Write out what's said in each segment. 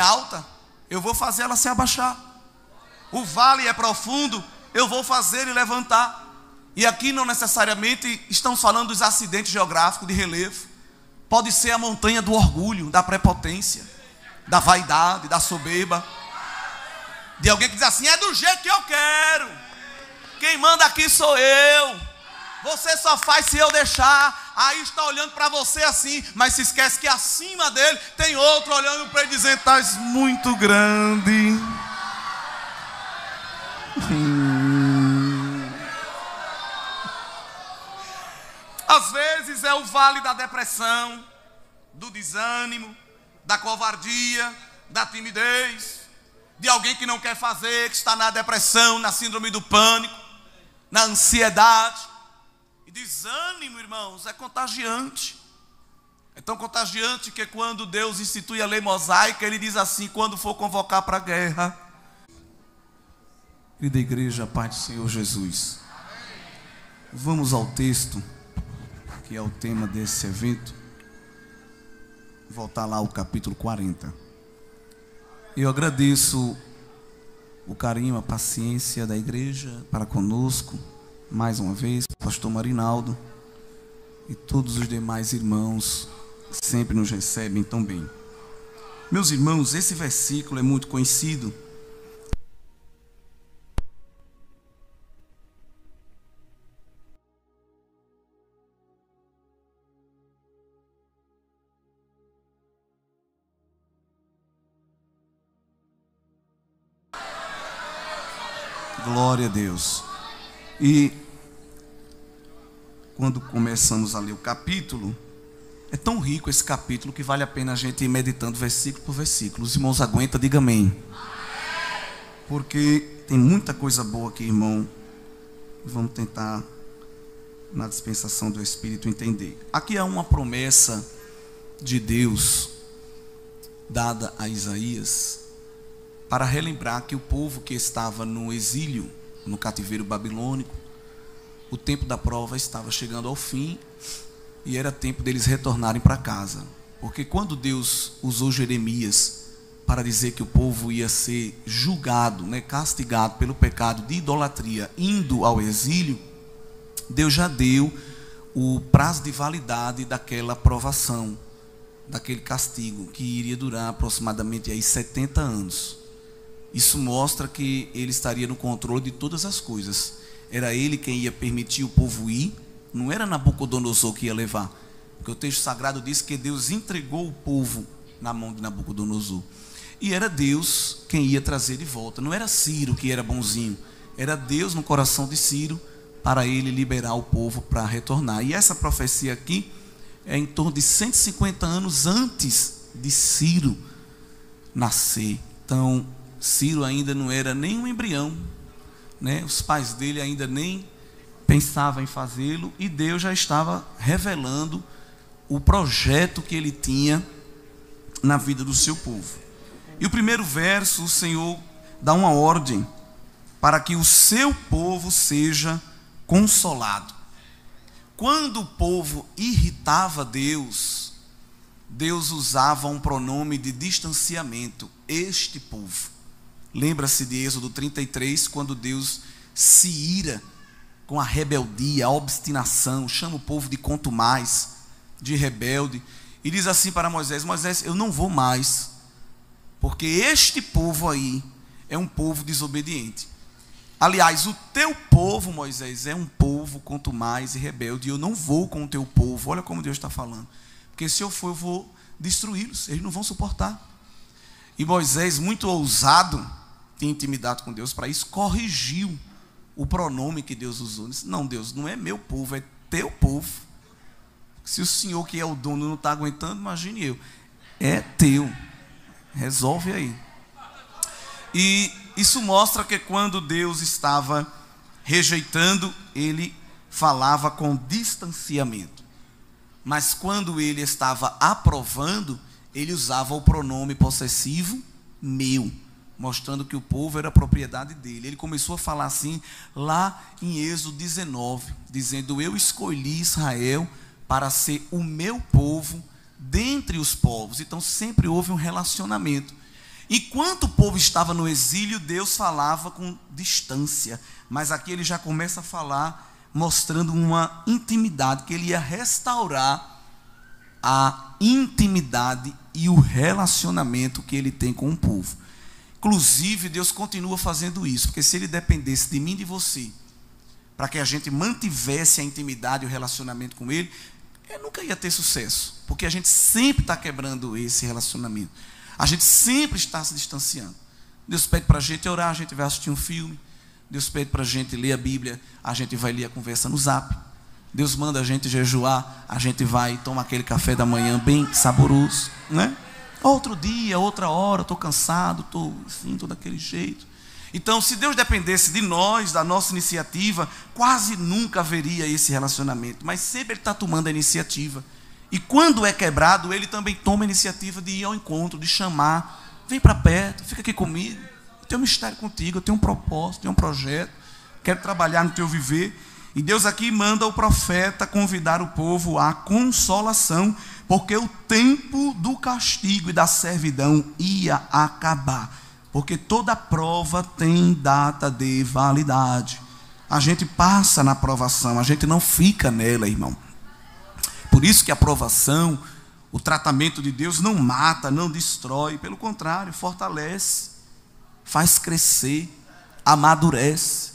alta, eu vou fazer ela se abaixar. O vale é profundo, eu vou fazer ele levantar. E aqui não necessariamente estamos falando dos acidentes geográficos de relevo. Pode ser a montanha do orgulho, da prepotência, da vaidade, da soberba. De alguém que diz assim: é do jeito que eu quero. Quem manda aqui sou eu. Você só faz se eu deixar. Aí está olhando para você assim, mas se esquece que acima dele tem outro olhando para ele dizendo: estás muito grande. Às vezes é o vale da depressão, do desânimo, da covardia, da timidez, de alguém que não quer fazer, que está na depressão, na síndrome do pânico, na ansiedade. E desânimo, irmãos, é contagiante. É tão contagiante que quando Deus institui a lei mosaica, Ele diz assim: quando for convocar para a guerra. Querida igreja, Pai do Senhor Jesus, vamos ao texto que é o tema desse evento. Voltar lá ao capítulo 40. Eu agradeço o carinho, a paciência da igreja para conosco, mais uma vez, pastor Marinaldo e todos os demais irmãos que sempre nos recebem tão bem. Meus irmãos, esse versículo é muito conhecido. Glória a Deus. E quando começamos a ler o capítulo, é tão rico esse capítulo que vale a pena a gente ir meditando versículo por versículo. Os irmãos aguentam, diga amém. Porque tem muita coisa boa aqui, irmão. Vamos tentar, na dispensação do Espírito, entender. Aqui há uma promessa de Deus dada a Isaías, para relembrar que o povo que estava no exílio, no cativeiro babilônico, o tempo da prova estava chegando ao fim e era tempo deles retornarem para casa. Porque quando Deus usou Jeremias para dizer que o povo ia ser julgado, castigado pelo pecado de idolatria, indo ao exílio, Deus já deu o prazo de validade daquela provação, daquele castigo, que iria durar aproximadamente aí 70 anos. Isso mostra que Ele estaria no controle de todas as coisas. Era Ele quem ia permitir o povo ir, não era Nabucodonosor que ia levar. Porque o texto sagrado diz que Deus entregou o povo na mão de Nabucodonosor. E era Deus quem ia trazer de volta. Não era Ciro que era bonzinho. Era Deus no coração de Ciro para ele liberar o povo para retornar. E essa profecia aqui é em torno de 150 anos antes de Ciro nascer. Então, Ciro ainda não era nem um embrião, os pais dele ainda nem pensavam em fazê-lo, e Deus já estava revelando o projeto que Ele tinha na vida do seu povo. E o primeiro verso, o Senhor dá uma ordem para que o seu povo seja consolado. Quando o povo irritava Deus, Deus usava um pronome de distanciamento: este povo. Lembra-se de Êxodo 33, quando Deus se ira com a rebeldia, a obstinação, chama o povo de contumaz, de rebelde, e diz assim para Moisés: Moisés, eu não vou mais, porque este povo aí é um povo desobediente. Aliás, o teu povo, Moisés, é um povo contumaz e rebelde, e eu não vou com o teu povo. Olha como Deus está falando, porque se eu for, eu vou destruí-los, eles não vão suportar. E Moisés, muito ousado, tinha intimidade com Deus para isso, corrigiu o pronome que Deus usou. Disse: não, Deus, não é meu povo, é teu povo. Se o Senhor que é o dono não está aguentando, imagine eu. É teu, resolve aí. E isso mostra que quando Deus estava rejeitando, Ele falava com distanciamento. Mas quando Ele estava aprovando, Ele usava o pronome possessivo meu, mostrando que o povo era propriedade dele. Ele começou a falar assim lá em Êxodo 19, dizendo: eu escolhi Israel para ser o meu povo dentre os povos. Então sempre houve um relacionamento. Enquanto o povo estava no exílio, Deus falava com distância. Mas aqui ele já começa a falar, mostrando uma intimidade, que ele ia restaurar a intimidade e o relacionamento que ele tem com o povo. Inclusive, Deus continua fazendo isso, porque se ele dependesse de mim e de você, para que a gente mantivesse a intimidade e o relacionamento com ele, eu nunca ia ter sucesso, porque a gente sempre está quebrando esse relacionamento. A gente sempre está se distanciando. Deus pede para a gente orar, a gente vai assistir um filme. Deus pede para a gente ler a Bíblia, a gente vai ler a conversa no Zap. Deus manda a gente jejuar, a gente vai tomar aquele café da manhã bem saboroso, né? Outro dia, outra hora, estou cansado, estou daquele jeito. Então, se Deus dependesse de nós, da nossa iniciativa, quase nunca haveria esse relacionamento. Mas sempre Ele está tomando a iniciativa. E quando é quebrado, Ele também toma a iniciativa de ir ao encontro, de chamar. Vem para perto, fica aqui comigo. Eu tenho um mistério contigo, eu tenho um propósito, tenho um projeto. Quero trabalhar no teu viver. E Deus aqui manda o profeta convidar o povo à consolação, porque o tempo do castigo e da servidão ia acabar. Porque toda prova tem data de validade. A gente passa na provação, a gente não fica nela, irmão. Por isso que a provação, o tratamento de Deus não mata, não destrói, pelo contrário, fortalece, faz crescer, amadurece.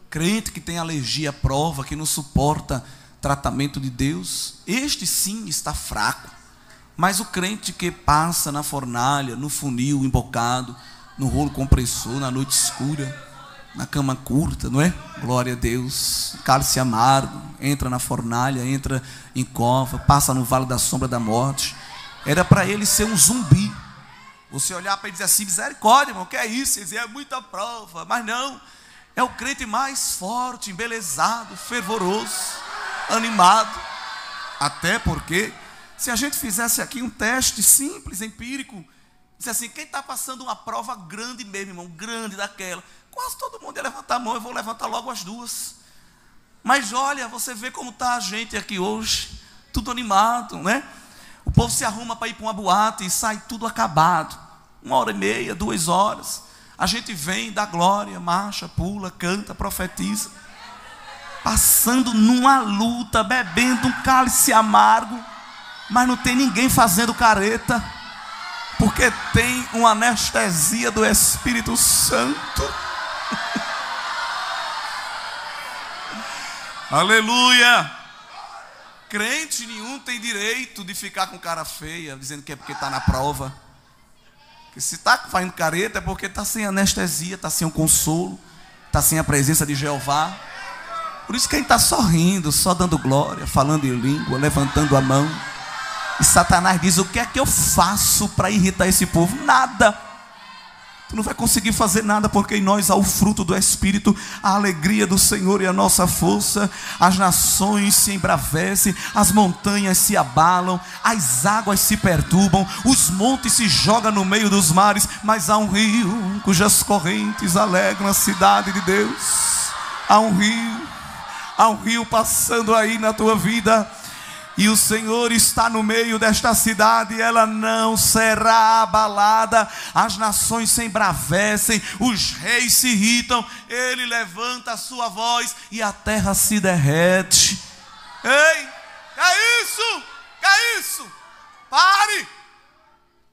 Crente que tem alergia à prova, que não suporta tratamento de Deus, este sim está fraco. Mas o crente que passa na fornalha, no funil embocado, no rolo compressor, na noite escura, na cama curta, não é? Glória a Deus. Cálice amargo, entra na fornalha, entra em cova, passa no vale da sombra da morte. Era para ele ser um zumbi. Você olhar para ele e dizer assim: misericórdia, irmão, que é isso? Ele dizia: é muita prova. Mas não, é o crente mais forte, embelezado, fervoroso, animado. Até porque, se a gente fizesse aqui um teste simples, empírico, disse assim: quem está passando uma prova grande mesmo, irmão, grande daquela, quase todo mundo ia levantar a mão. Eu vou levantar logo as duas. Mas olha, você vê como está a gente aqui hoje, tudo animado, né? O povo se arruma para ir para uma boate e sai tudo acabado, 1h30, 2 horas. A gente vem, dá glória, marcha, pula, canta, profetiza, passando numa luta, bebendo um cálice amargo, mas não tem ninguém fazendo careta, porque tem uma anestesia do Espírito Santo. Aleluia! Crente nenhum tem direito de ficar com cara feia, dizendo que é porque está na prova. Porque se está fazendo careta é porque está sem anestesia, está sem o consolo, está sem a presença de Jeová. Por isso que a gente está só rindo, só dando glória, falando em língua, levantando a mão. E Satanás diz: o que é que eu faço para irritar esse povo? Nada. Tu não vai conseguir fazer nada, porque em nós há o fruto do Espírito, a alegria do Senhor e a nossa força. As nações se embravecem, as montanhas se abalam, as águas se perturbam, os montes se jogam no meio dos mares, mas há um rio cujas correntes alegram a cidade de Deus. Há um rio passando aí na tua vida. E o Senhor está no meio desta cidade, ela não será abalada. As nações se embravecem, os reis se irritam, ele levanta a sua voz e a terra se derrete. Ei, que é isso? Que é isso? Pare!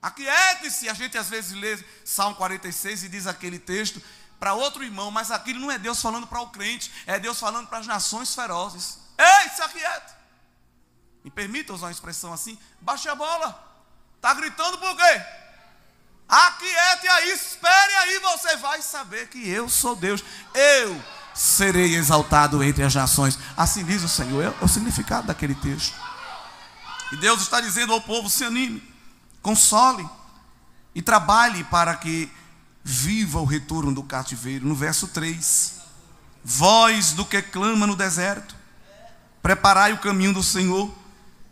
Aquiete-se. A gente às vezes lê Salmo 46 e diz aquele texto para outro irmão, mas aquilo não é Deus falando para o crente, é Deus falando para as nações ferozes. Ei, se aquiete! Me permita usar uma expressão assim: baixe a bola. Está gritando por quê? Aquiete aí, espere aí, você vai saber que eu sou Deus. Eu serei exaltado entre as nações. Assim diz o Senhor, é o significado daquele texto. E Deus está dizendo ao povo: se anime, console e trabalhe para que viva o retorno do cativeiro. No verso 3: voz do que clama no deserto, preparai o caminho do Senhor,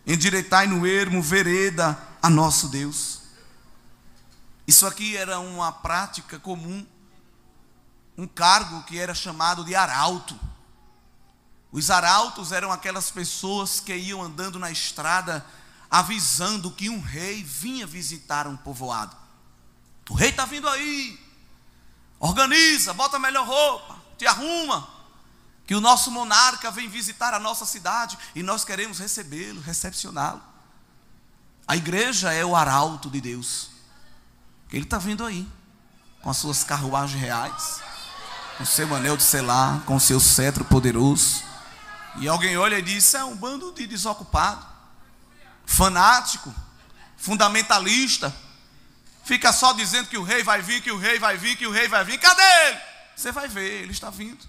endireitai no ermo vereda a nosso Deus. Isso aqui era uma prática comum, um cargo que era chamado de arauto. Os arautos eram aquelas pessoas que iam andando na estrada avisando que um rei vinha visitar um povoado. O rei está vindo aí. Organiza, bota a melhor roupa, te arruma, que o nosso monarca vem visitar a nossa cidade e nós queremos recebê-lo, recepcioná-lo. A igreja é o arauto de Deus. Ele está vindo aí, com as suas carruagens reais, com o seu anel de selar, com o seu cetro poderoso. E alguém olha e diz: é um bando de desocupado, fanático, fundamentalista. Fica só dizendo que o rei vai vir, que o rei vai vir, que o rei vai vir. Cadê ele? Você vai ver, ele está vindo.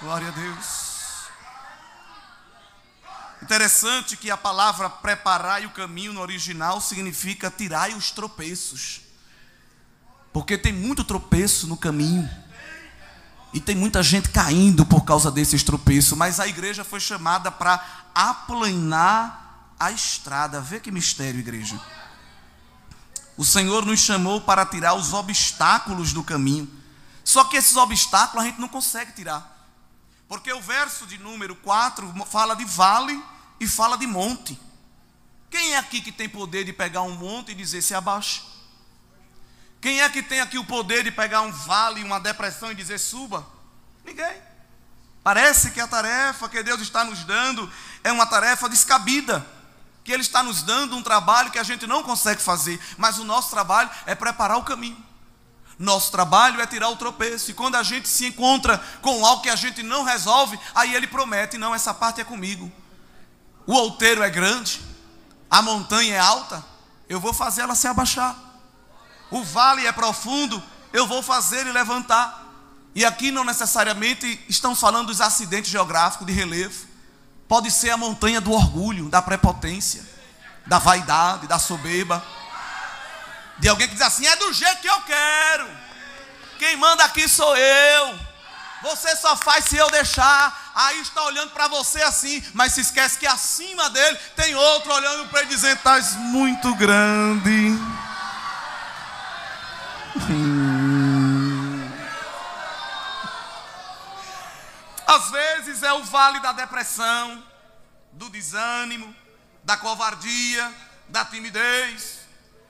Glória a Deus. Interessante que a palavra preparai o caminho no original significa tirai os tropeços. Porque tem muito tropeço no caminho. E tem muita gente caindo por causa desses tropeços. Mas a igreja foi chamada para aplanar a estrada. Vê que mistério, igreja. O Senhor nos chamou para tirar os obstáculos do caminho. Só que esses obstáculos a gente não consegue tirar. Porque o verso de número 4 fala de vale e fala de monte. Quem é aqui que tem poder de pegar um monte e dizer se abaixa? Quem é que tem aqui o poder de pegar um vale, uma depressão e dizer suba? Ninguém. Parece que a tarefa que Deus está nos dando é uma tarefa descabida. Que Ele está nos dando um trabalho que a gente não consegue fazer. Mas o nosso trabalho é preparar o caminho. Nosso trabalho é tirar o tropeço. E quando a gente se encontra com algo que a gente não resolve, aí Ele promete: não, essa parte é comigo. O outeiro é grande, a montanha é alta, eu vou fazer ela se abaixar. O vale é profundo, eu vou fazer ele levantar. E aqui não necessariamente estamos falando dos acidentes geográficos de relevo. Pode ser a montanha do orgulho, da prepotência, da vaidade, da soberba. De alguém que diz assim: é do jeito que eu quero. Quem manda aqui sou eu. Você só faz se eu deixar. Aí está olhando para você assim, mas se esquece que acima dele tem outro olhando para ele dizendo: estás muito grande. Às vezes é o vale da depressão, do desânimo, da covardia, da timidez,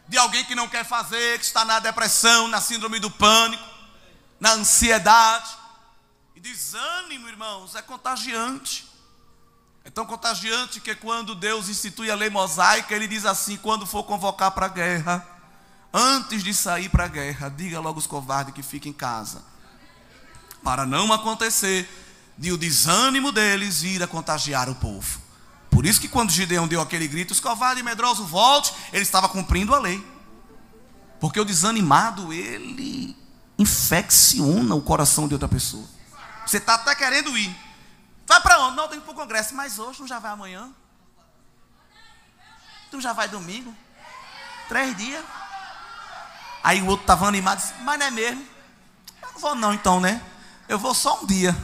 de alguém que não quer fazer, que está na depressão, na síndrome do pânico, na ansiedade. E desânimo, irmãos, é contagiante. É tão contagiante que quando Deus institui a lei mosaica, Ele diz assim: quando for convocar para a guerra, antes de sair para a guerra, diga logo aos covardes que fiquem em casa, para não acontecer de o desânimo deles vir a contagiar o povo. Por isso que quando Gideão deu aquele grito: os covardes e medrosos volte, ele estava cumprindo a lei. Porque o desanimado, ele infecciona o coração de outra pessoa. Você está até querendo ir. Vai para onde? Não, tem que ir para o congresso. Mas hoje não já vai amanhã? Tu já vai domingo? 3 dias? Aí o outro estava animado e disse: mas não é mesmo? Eu não vou não então, né? Eu vou só um dia.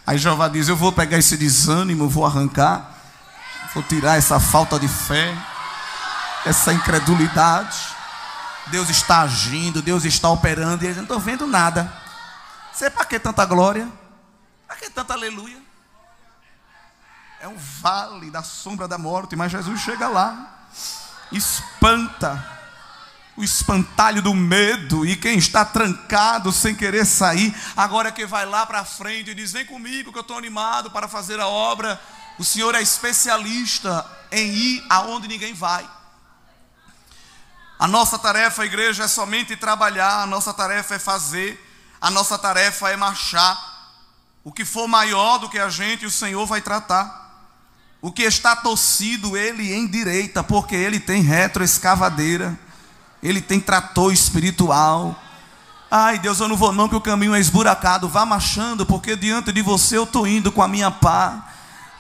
Aí Jeová diz: eu vou pegar esse desânimo, vou arrancar, vou tirar essa falta de fé, essa incredulidade. Deus está agindo, Deus está operando, e eu não estou vendo nada. Sei para que tanta glória? Para que tanta aleluia? É um vale da sombra da morte, mas Jesus chega lá, espanta o espantalho do medo, e quem está trancado sem querer sair, agora é que vai lá para frente e diz: vem comigo que eu estou animado para fazer a obra. O Senhor é especialista em ir aonde ninguém vai. A nossa tarefa, igreja, é somente trabalhar. A nossa tarefa é fazer. A nossa tarefa é marchar. O que for maior do que a gente, o Senhor vai tratar. O que está torcido, Ele endireita, porque Ele tem retroescavadeira, Ele tem trator espiritual. Ai Deus, eu não vou não, que o caminho é esburacado. Vá marchando, porque diante de você eu estou indo com a minha pá.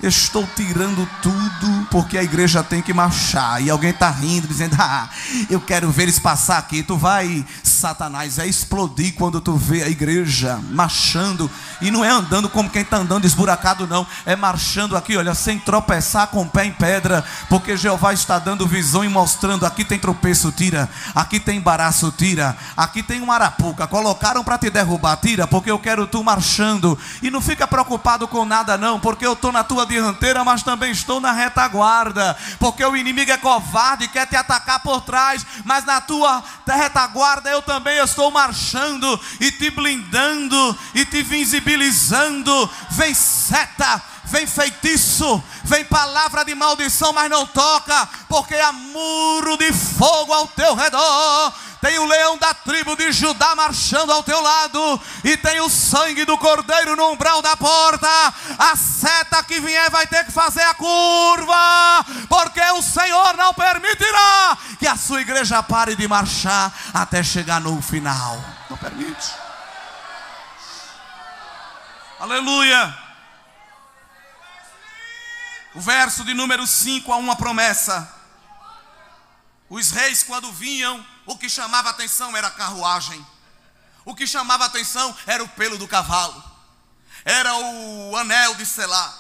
Estou tirando tudo, porque a igreja tem que marchar. E alguém está rindo, dizendo: ah, eu quero ver eles passar aqui. Tu vai Satanás, é explodir quando tu vê a igreja marchando, e não é andando como quem está andando esburacado não, é marchando aqui, olha, sem tropeçar com o pé em pedra, porque Jeová está dando visão e mostrando, aqui tem tropeço, tira, aqui tem embaraço, tira, aqui tem uma arapuca, colocaram para te derrubar, tira, porque eu quero tu marchando, e não fica preocupado com nada não, porque eu estou na tua dianteira, mas também estou na retaguarda, porque o inimigo é covarde, quer te atacar por trás, mas na tua retaguarda eu também estou marchando e te blindando e te visibilizando. Vem seta, vem feitiço, vem palavra de maldição, mas não toca, porque há muro de fogo ao teu redor. Tem o leão da tribo de Judá marchando ao teu lado, e tem o sangue do cordeiro no umbral da porta. A seta que vier vai ter que fazer a curva, porque o Senhor não permitirá que a sua igreja pare de marchar até chegar no final. Não permite. Aleluia. O verso de número 5 há uma promessa. Os reis, quando vinham, o que chamava atenção era a carruagem. O que chamava atenção era o pelo do cavalo, era o anel de selar,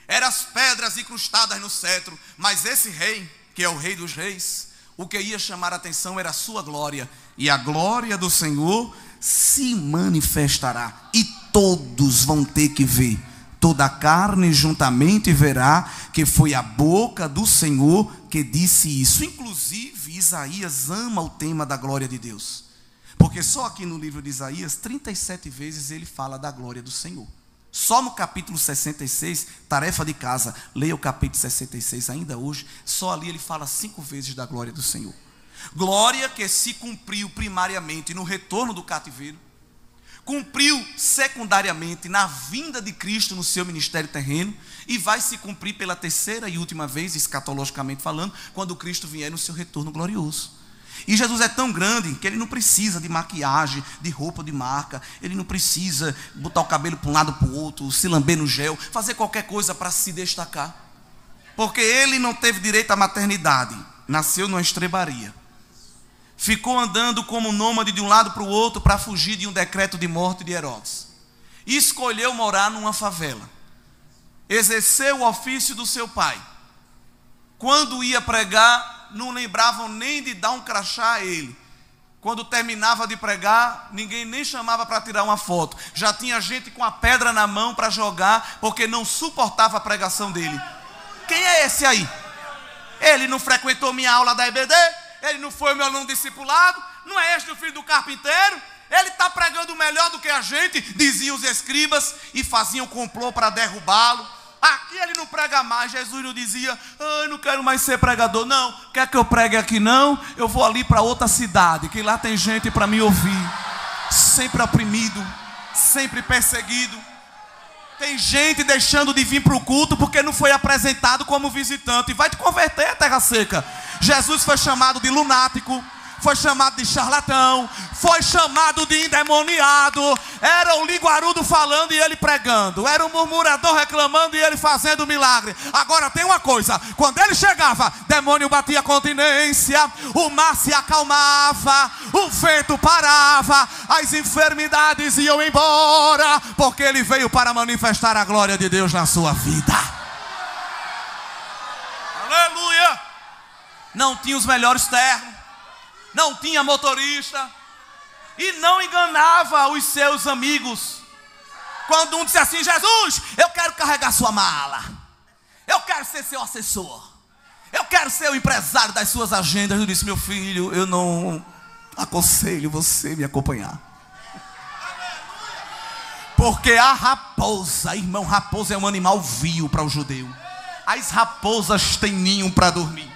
eram as pedras incrustadas no cetro. Mas esse rei, que é o rei dos reis, o que ia chamar atenção era a sua glória. E a glória do Senhor se manifestará, e todos vão ter que ver. Toda a carne juntamente verá que foi a boca do Senhor que disse isso. Inclusive, Isaías ama o tema da glória de Deus, porque só aqui no livro de Isaías 37 vezes ele fala da glória do Senhor. Só no capítulo 66, tarefa de casa, leia o capítulo 66 ainda hoje, só ali ele fala 5 vezes da glória do Senhor. Glória que se cumpriu primariamente no retorno do cativeiro, cumpriu secundariamente na vinda de Cristo no seu ministério terreno, e vai se cumprir pela terceira e última vez, escatologicamente falando, quando Cristo vier no seu retorno glorioso. E Jesus é tão grande que ele não precisa de maquiagem, de roupa de marca, ele não precisa botar o cabelo para um lado para o outro, se lamber no gel, fazer qualquer coisa para se destacar, porque ele não teve direito à maternidade, nasceu numa estrebaria, ficou andando como nômade de um lado para o outro para fugir de um decreto de morte de Herodes, e escolheu morar numa favela, exerceu o ofício do seu pai. Quando ia pregar, não lembravam nem de dar um crachá a ele. Quando terminava de pregar, ninguém nem chamava para tirar uma foto, já tinha gente com a pedra na mão para jogar, porque não suportava a pregação dele. Quem é esse aí? Ele não frequentou minha aula da EBD? Ele não foi meu aluno discipulado? Não é este o filho do carpinteiro? Ele está pregando melhor do que a gente, diziam os escribas, e faziam complô para derrubá-lo. Aqui ele não prega mais. Jesus não dizia: eu não quero mais ser pregador. Não, quer que eu pregue aqui? Não, eu vou ali para outra cidade, que lá tem gente para me ouvir. Sempre oprimido, sempre perseguido. Tem gente deixando de vir para o culto porque não foi apresentado como visitante. E vai te converter, terra seca. Jesus foi chamado de lunático, foi chamado de charlatão, foi chamado de endemoniado. Era o linguarudo falando e ele pregando, era o murmurador reclamando e ele fazendo milagre. Agora tem uma coisa: quando ele chegava, demônio batia continência, o mar se acalmava, o vento parava, as enfermidades iam embora, porque ele veio para manifestar a glória de Deus na sua vida. Aleluia! Não tinha os melhores ternos, não tinha motorista, e não enganava os seus amigos. Quando um disse assim: Jesus, eu quero carregar sua mala, eu quero ser seu assessor, eu quero ser o empresário das suas agendas. Eu disse: meu filho, eu não aconselho você me acompanhar, porque a raposa, irmão, raposa é um animal vil para o judeu. As raposas têm ninho para dormir,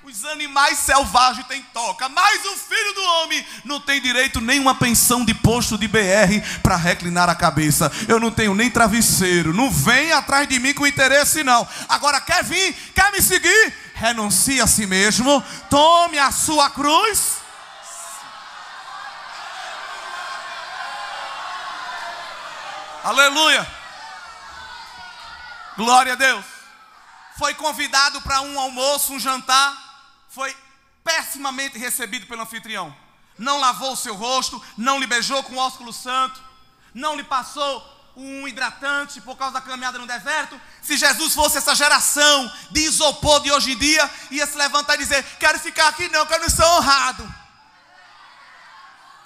os animais selvagens têm toca, mas o filho do homem não tem direito nem uma pensão de posto de BR para reclinar a cabeça. Eu não tenho nem travesseiro, não vem atrás de mim com interesse não. Agora quer vir, quer me seguir? Renuncie a si mesmo, tome a sua cruz. Aleluia! Glória a Deus. Foi convidado para um almoço, um jantar, foi pessimamente recebido pelo anfitrião. não lavou o seu rosto, não lhe beijou com ósculo santo, não lhe passou um hidratante por causa da caminhada no deserto. Se Jesus fosse essa geração de isopor de hoje em dia, ia se levantar e dizer: quero ficar aqui não, que eu não sou honrado.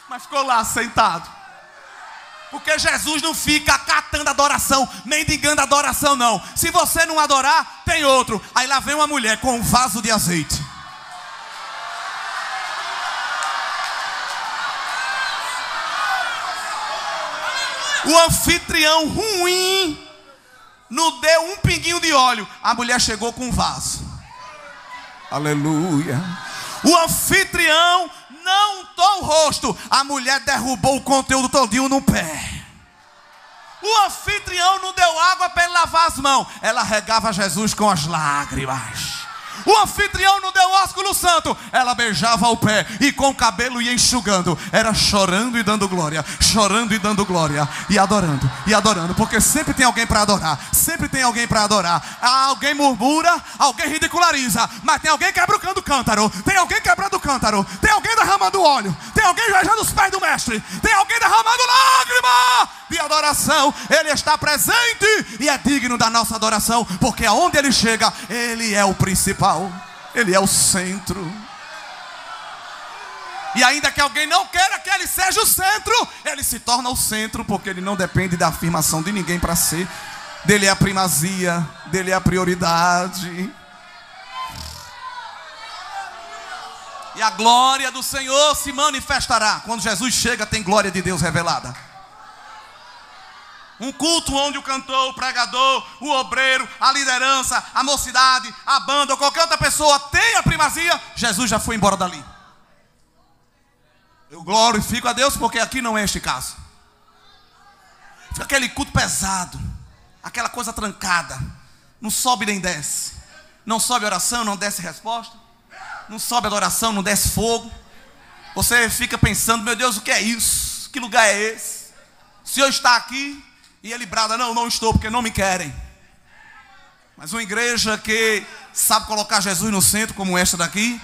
Mas ficou lá sentado. Porque Jesus não fica catando adoração, mendigando adoração não. Se você não adorar, tem outro. Aí lá vem uma mulher com um vaso de azeite. O anfitrião ruim não deu um pinguinho de óleo. A mulher chegou com um vaso. Aleluia. O anfitrião não untou o rosto. A mulher derrubou o conteúdo todinho no pé. O anfitrião não deu água para ele lavar as mãos. Ela regava Jesus com as lágrimas. O anfitrião não deu ósculo santo. Ela beijava o pé e com o cabelo ia enxugando. Era chorando e dando glória. Chorando e dando glória. E adorando, e adorando. Porque sempre tem alguém para adorar. Sempre tem alguém para adorar. Alguém murmura, alguém ridiculariza. Mas tem alguém quebrando o cântaro. Tem alguém quebrando o cântaro. Tem alguém derramando óleo. Tem alguém beijando os pés do mestre. Tem alguém derramando lágrima de adoração. Ele está presente e é digno da nossa adoração. Porque aonde ele chega, ele é o principal. Ele é o centro. E ainda que alguém não queira que ele seja o centro, ele se torna o centro, porque ele não depende da afirmação de ninguém para ser. Dele é a primazia, dele é a prioridade. E a glória do Senhor se manifestará. Quando Jesus chega, tem glória de Deus revelada. Um culto onde o cantor, o pregador, o obreiro, a liderança, a mocidade, a banda ou qualquer outra pessoa tem a primazia, Jesus já foi embora dali. Eu glorifico a Deus porque aqui não é este caso. Fica aquele culto pesado, aquela coisa trancada, não sobe nem desce. Não sobe oração, não desce resposta. Não sobe adoração, não desce fogo. Você fica pensando: meu Deus, o que é isso? Que lugar é esse? O Senhor está aqui? E ele brada: não, não estou, porque não me querem. Mas uma igreja que sabe colocar Jesus no centro, como esta daqui,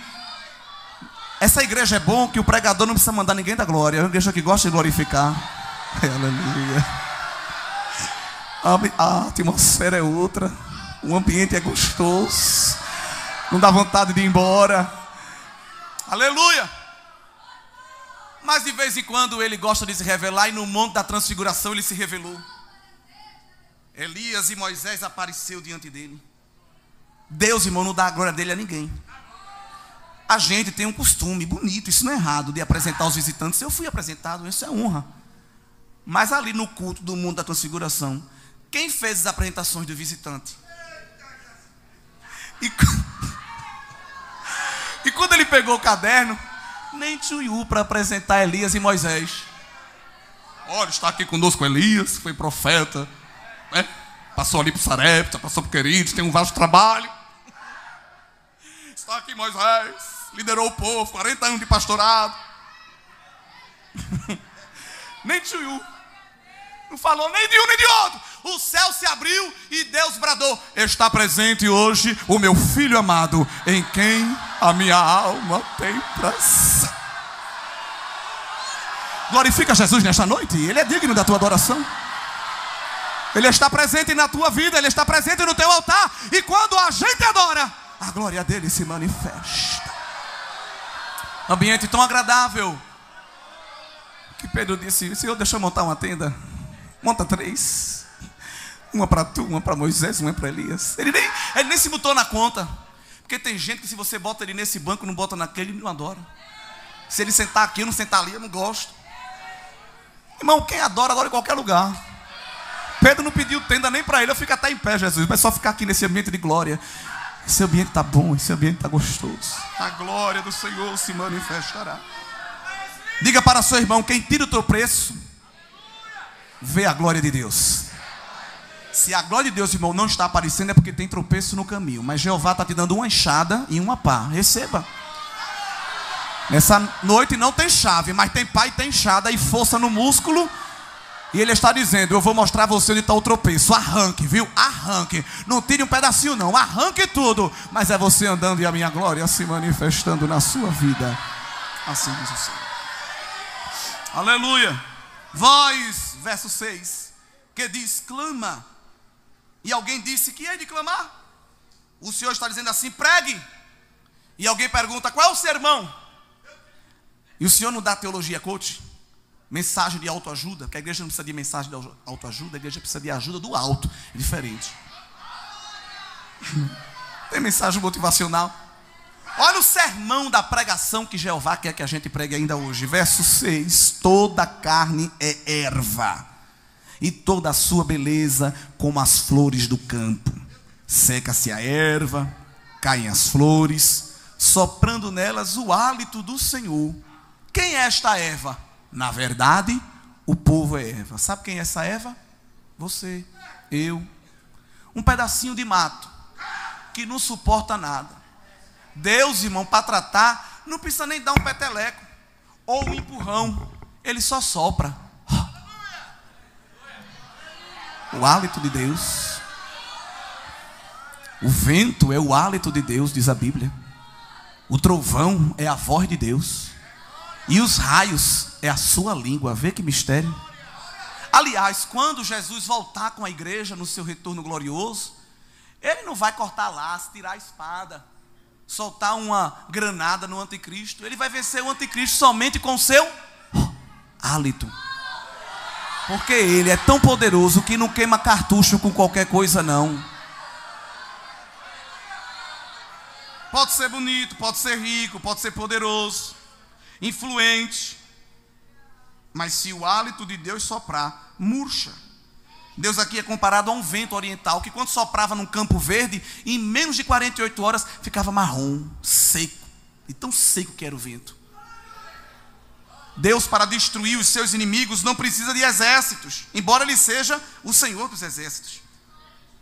essa igreja é bom que o pregador não precisa mandar ninguém da glória. É uma igreja que gosta de glorificar. Aleluia. A atmosfera é outra. O ambiente é gostoso. Não dá vontade de ir embora. Aleluia. Mas de vez em quando ele gosta de se revelar. E no monte da transfiguração ele se revelou. Elias e Moisés apareceu diante dele. Deus, irmão, não dá a glória dele a ninguém. A gente tem um costume bonito, isso não é errado, de apresentar os visitantes. Eu fui apresentado, isso é honra. Mas ali no culto do mundo da transfiguração, quem fez as apresentações do visitante? E quando ele pegou o caderno, nem tchuiu para apresentar Elias e Moisés. Olha, está aqui conosco Elias, foi profeta, né? Passou ali por Sarepta, passou por Queridos, tem um vasto trabalho. Está aqui Moisés, liderou o povo, 40 anos de pastorado. Nem tchuiu. Não falou nem de um nem de outro. O céu se abriu e Deus bradou: está presente hoje o meu filho amado, em quem a minha alma tem prazer. Glorifica Jesus nesta noite. Ele é digno da tua adoração. Ele está presente na tua vida. Ele está presente no teu altar. E quando a gente adora, a glória dele se manifesta. Ambiente tão agradável que Pedro disse: Senhor, deixa eu montar uma tenda. Monta 3. Uma para tu, uma para Moisés, uma para Elias. Ele nem se botou na conta. Porque tem gente que se você bota ele nesse banco, não bota naquele, ele não adora. Se ele sentar aqui, eu não sentar ali, eu não gosto. Irmão, quem adora, adora em qualquer lugar. Pedro não pediu tenda nem para ele. Eu fico até em pé, Jesus, mas só ficar aqui nesse ambiente de glória. Esse ambiente está bom, esse ambiente está gostoso. A glória do Senhor se manifestará. Diga para seu irmão: quem tira o teu preço, vê a glória de Deus. Se a glória de Deus, irmão, não está aparecendo, é porque tem tropeço no caminho. Mas Jeová está te dando uma enxada e uma pá. Receba. Nessa noite não tem chave, mas tem pá e tem enxada e força no músculo. E Ele está dizendo: eu vou mostrar a você onde está o tropeço. Arranque, viu? Arranque. Não tire um pedacinho não, arranque tudo. Mas é você andando e a minha glória se manifestando na sua vida. Assim diz o Senhor. Aleluia. Vós, verso 6, que diz, clama. E alguém disse, que hei de clamar? O Senhor está dizendo assim, pregue. E alguém pergunta, qual é o sermão? E o Senhor não dá teologia coach? Mensagem de autoajuda? Porque a igreja não precisa de mensagem de autoajuda, a igreja precisa de ajuda do alto. É diferente. Tem mensagem motivacional. Olha o sermão da pregação que Jeová quer que a gente pregue ainda hoje. Verso 6. Toda carne é erva, e toda a sua beleza como as flores do campo. Seca-se a erva, caem as flores, soprando nelas o hálito do Senhor. Quem é esta erva? Na verdade, o povo é erva. Sabe quem é essa erva? Você, eu. Um pedacinho de mato que não suporta nada. Deus, irmão, para tratar, não precisa nem dar um peteleco ou um empurrão. Ele só sopra. O hálito de Deus. O vento é o hálito de Deus, diz a Bíblia. O trovão é a voz de Deus. E os raios é a sua língua. Vê que mistério. Aliás, quando Jesus voltar com a igreja no seu retorno glorioso, ele não vai cortar laço, tirar a espada, soltar uma granada no anticristo. Ele vai vencer o anticristo somente com o seu hálito. Porque ele é tão poderoso que não queima cartucho com qualquer coisa não. Pode ser bonito, pode ser rico, pode ser poderoso, influente, mas se o hálito de Deus soprar, murcha. Deus aqui é comparado a um vento oriental, que quando soprava num campo verde, em menos de 48 horas, ficava marrom, seco, e tão seco que era o vento. Deus, para destruir os seus inimigos, não precisa de exércitos, embora Ele seja o Senhor dos exércitos.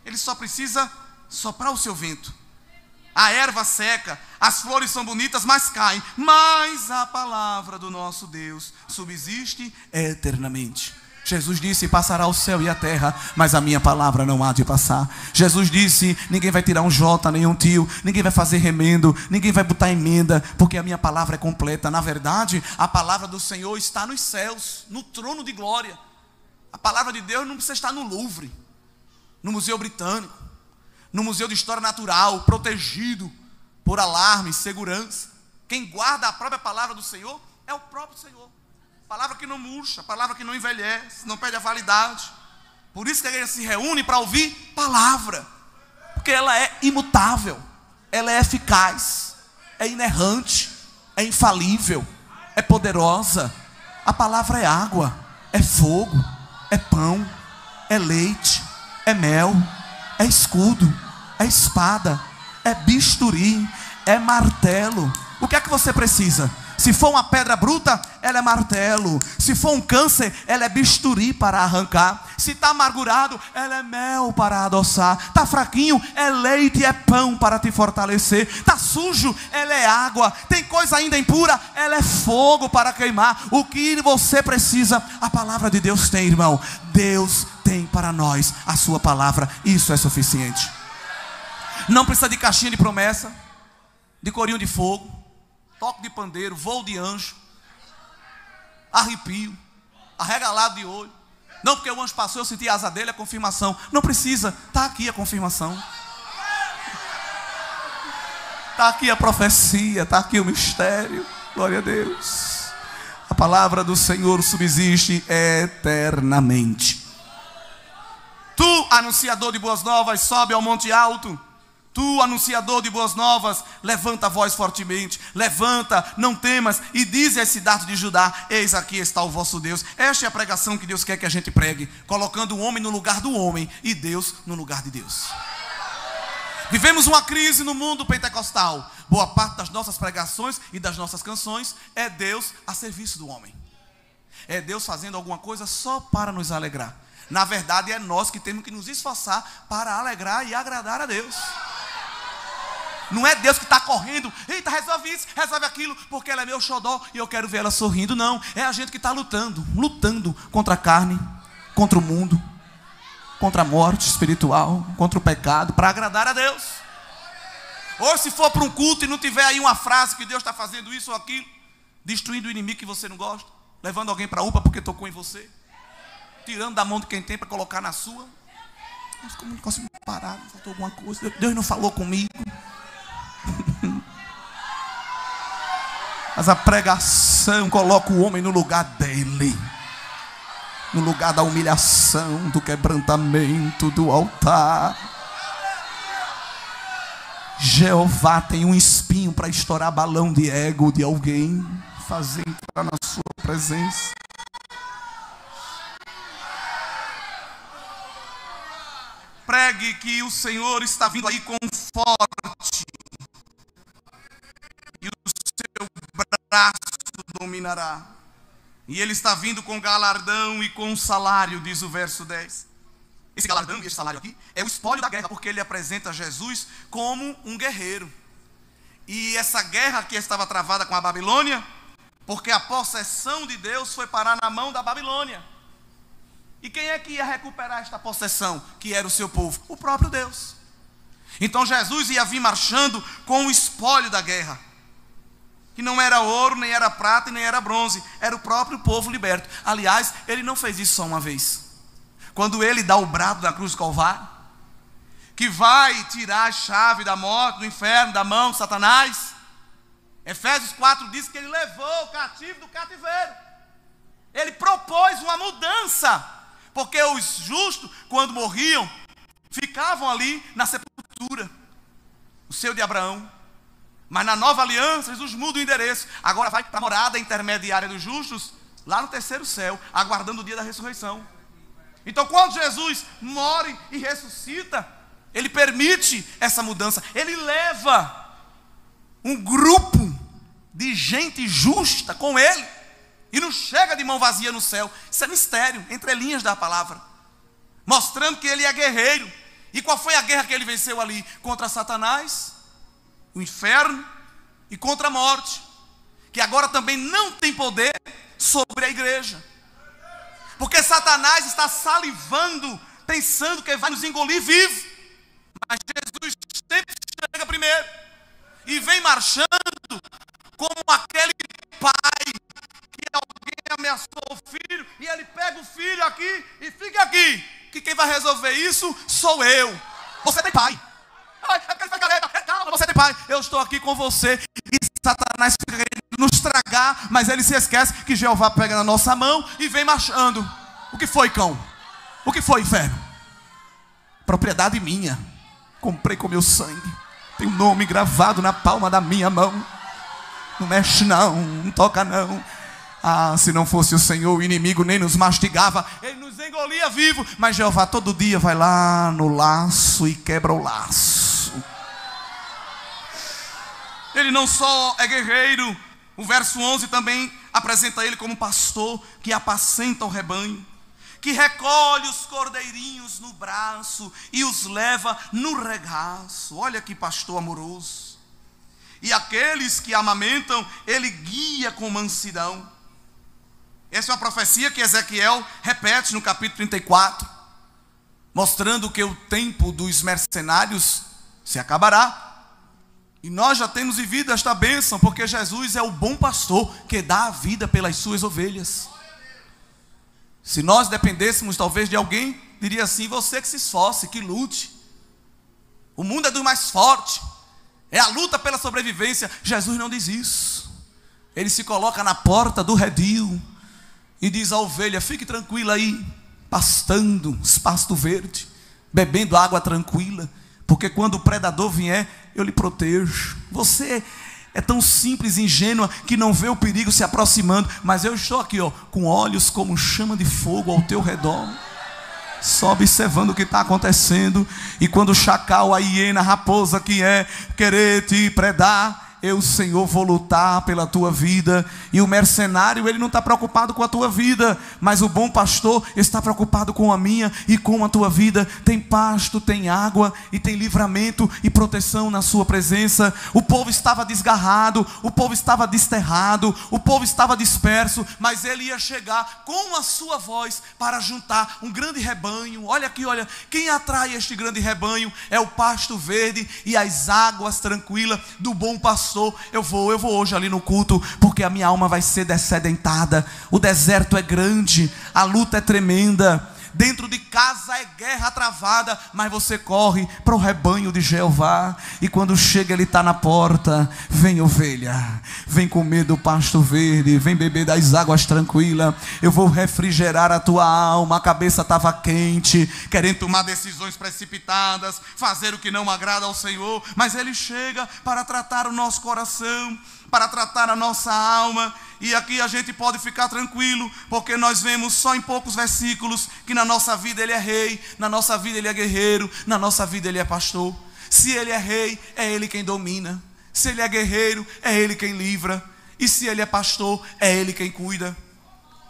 Ele só precisa soprar o seu vento. A erva seca, as flores são bonitas, mas caem. Mas a palavra do nosso Deus subsiste eternamente. Jesus disse, passará o céu e a terra, mas a minha palavra não há de passar. Jesus disse, ninguém vai tirar um jota, nem um tio, ninguém vai fazer remendo, ninguém vai botar emenda, porque a minha palavra é completa. Na verdade, a palavra do Senhor está nos céus, no trono de glória. A palavra de Deus não precisa estar no Louvre, no Museu Britânico, no Museu de História Natural, protegido por alarme, segurança. Quem guarda a própria palavra do Senhor é o próprio Senhor. Palavra que não murcha, palavra que não envelhece, não perde a validade. Por isso que a igreja se reúne para ouvir palavra, porque ela é imutável, ela é eficaz, é inerrante, é infalível, é poderosa. A palavra é água, é fogo, é pão, é leite, é mel, é escudo, é espada, é bisturi, é martelo. O que é que você precisa? Se for uma pedra bruta, ela é martelo. Se for um câncer, ela é bisturi para arrancar. Se está amargurado, ela é mel para adoçar. Está fraquinho, é leite e é pão para te fortalecer. Está sujo, ela é água. Tem coisa ainda impura, ela é fogo para queimar. O que você precisa, a palavra de Deus tem, irmão. Deus tem para nós a sua palavra. Isso é suficiente. Não precisa de caixinha de promessa, de corinho de fogo, toque de pandeiro, voo de anjo, arrepio, arregalado de olho. Não, porque o anjo passou, eu senti a asa dele, a confirmação. Não precisa, está aqui a confirmação. Está aqui a profecia, está aqui o mistério. Glória a Deus. A palavra do Senhor subsiste eternamente. Tu, anunciador de boas novas, sobe ao monte alto. Tu, anunciador de boas novas, levanta a voz fortemente. Levanta, não temas, e dize às cidades de Judá: eis aqui está o vosso Deus. Esta é a pregação que Deus quer que a gente pregue, colocando o homem no lugar do homem e Deus no lugar de Deus. Vivemos uma crise no mundo pentecostal. Boa parte das nossas pregações e das nossas canções é Deus a serviço do homem. É Deus fazendo alguma coisa só para nos alegrar. Na verdade, é nós que temos que nos esforçar para alegrar e agradar a Deus. Não é Deus que está correndo, eita, resolve isso, resolve aquilo, porque ela é meu xodó e eu quero ver ela sorrindo. Não, é a gente que está lutando contra a carne, contra o mundo, contra a morte espiritual, contra o pecado, para agradar a Deus. Ou se for para um culto e não tiver aí uma frase que Deus está fazendo isso ou aquilo, destruindo o inimigo que você não gosta, Levando alguém para a UPA porque tocou em você? Tirando da mão de quem tem para colocar na sua? Mas como não consigo parar, faltou alguma coisa. Deus não falou comigo. Mas a pregação coloca o homem no lugar dele, no lugar da humilhação, do quebrantamento, do altar. Jeová tem um espinho para estourar balão de ego de alguém, fazer entrar na sua presença. Pregue que o Senhor está vindo aí com forte, e o seu braço dominará, e ele está vindo com galardão e com salário, diz o verso 10. Esse galardão e esse salário aqui é o espólio da guerra, porque ele apresenta Jesus como um guerreiro. E essa guerra que estava travada com a Babilônia, porque a possessão de Deus foi parar na mão da Babilônia. E quem é que ia recuperar esta possessão? Que era o seu povo, o próprio Deus. Então Jesus ia vir marchando com o espólio da guerra, que não era ouro, nem era prata e nem era bronze, era o próprio povo liberto. Aliás, ele não fez isso só uma vez. Quando ele dá o brado da cruz do Calvário, que vai tirar a chave da morte, do inferno, da mão de Satanás, Efésios 4 diz que ele levou o cativo do cativeiro. Ele propôs uma mudança, porque os justos, quando morriam, ficavam ali na sepultura, o seio de Abraão. Mas na nova aliança, Jesus muda o endereço. Agora vai para a morada intermediária dos justos, lá no terceiro céu, aguardando o dia da ressurreição. Então quando Jesus morre e ressuscita, ele permite essa mudança. Ele leva um grupo de gente justa com ele, e não chega de mão vazia no céu. Isso é mistério, entre linhas da palavra, mostrando que ele é guerreiro. E qual foi a guerra que ele venceu ali? Contra Satanás, o inferno e contra a morte, que agora também não tem poder sobre a igreja, porque Satanás está salivando, pensando que vai nos engolir vivo. Mas Jesus sempre chega primeiro e vem marchando como aquele pai que alguém ameaçou o filho, e ele pega o filho aqui e fica aqui, que quem vai resolver isso sou eu. Você tem pai. Calma, você tem pai. Eu estou aqui com você. E Satanás fica querendo nos tragar, mas ele se esquece que Jeová pega na nossa mão e vem marchando. O que foi, cão? O que foi, inferno? Propriedade minha, comprei com meu sangue, tem um nome gravado na palma da minha mão. Não mexe não, não toca não. Ah, se não fosse o Senhor, o inimigo nem nos mastigava, ele nos engolia vivo. Mas Jeová todo dia vai lá no laço e quebra o laço. Ele não só é guerreiro, o verso 11 também apresenta ele como pastor que apacenta o rebanho, que recolhe os cordeirinhos no braço e os leva no regaço. Olha que pastor amoroso. E aqueles que amamentam, ele guia com mansidão. Essa é uma profecia que Ezequiel repete no capítulo 34, mostrando que o tempo dos mercenários se acabará. E nós já temos vivido esta bênção, porque Jesus é o bom pastor que dá a vida pelas suas ovelhas. Se nós dependêssemos talvez de alguém, diria assim: você que se esforce, que lute. O mundo é do mais forte, é a luta pela sobrevivência. Jesus não diz isso. Ele se coloca na porta do redil e diz à ovelha: fique tranquila aí, pastando, pasto verde, bebendo água tranquila, porque quando o predador vier, eu lhe protejo. Você é tão simples e ingênua que não vê o perigo se aproximando, mas eu estou aqui, ó, com olhos como chama de fogo ao teu redor, só observando o que está acontecendo. E quando o chacal, a hiena, a raposa que é querer te predar, eu, Senhor, vou lutar pela tua vida. E o mercenário, ele não está preocupado com a tua vida, mas o bom pastor está preocupado com a minha e com a tua vida. Tem pasto, tem água e tem livramento e proteção na sua presença. O povo estava desgarrado, o povo estava desterrado, o povo estava disperso, mas ele ia chegar com a sua voz para juntar um grande rebanho. Olha aqui, olha, quem atrai este grande rebanho é o pasto verde e as águas tranquilas do bom pastor. pastor, eu vou hoje ali no culto, porque a minha alma vai ser dessedentada. O deserto é grande, a luta é tremenda. Dentro de casa é guerra travada, mas você corre para o rebanho de Jeová. E quando chega, ele está na porta. Vem, ovelha, vem comer do pasto verde, vem beber das águas tranquilas. Eu vou refrigerar a tua alma. A cabeça estava quente, querendo tomar decisões precipitadas, fazer o que não agrada ao Senhor. Mas ele chega para tratar o nosso coração, para tratar a nossa alma. E aqui a gente pode ficar tranquilo, porque nós vemos só em poucos versículos que na nossa vida ele é rei, na nossa vida ele é guerreiro, na nossa vida ele é pastor. Se ele é rei, é ele quem domina. Se ele é guerreiro, é ele quem livra. E se ele é pastor, é ele quem cuida.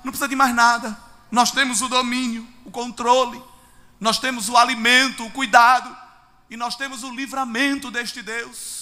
Não precisa de mais nada. Nós temos o domínio, o controle, nós temos o alimento, o cuidado, e nós temos o livramento deste Deus.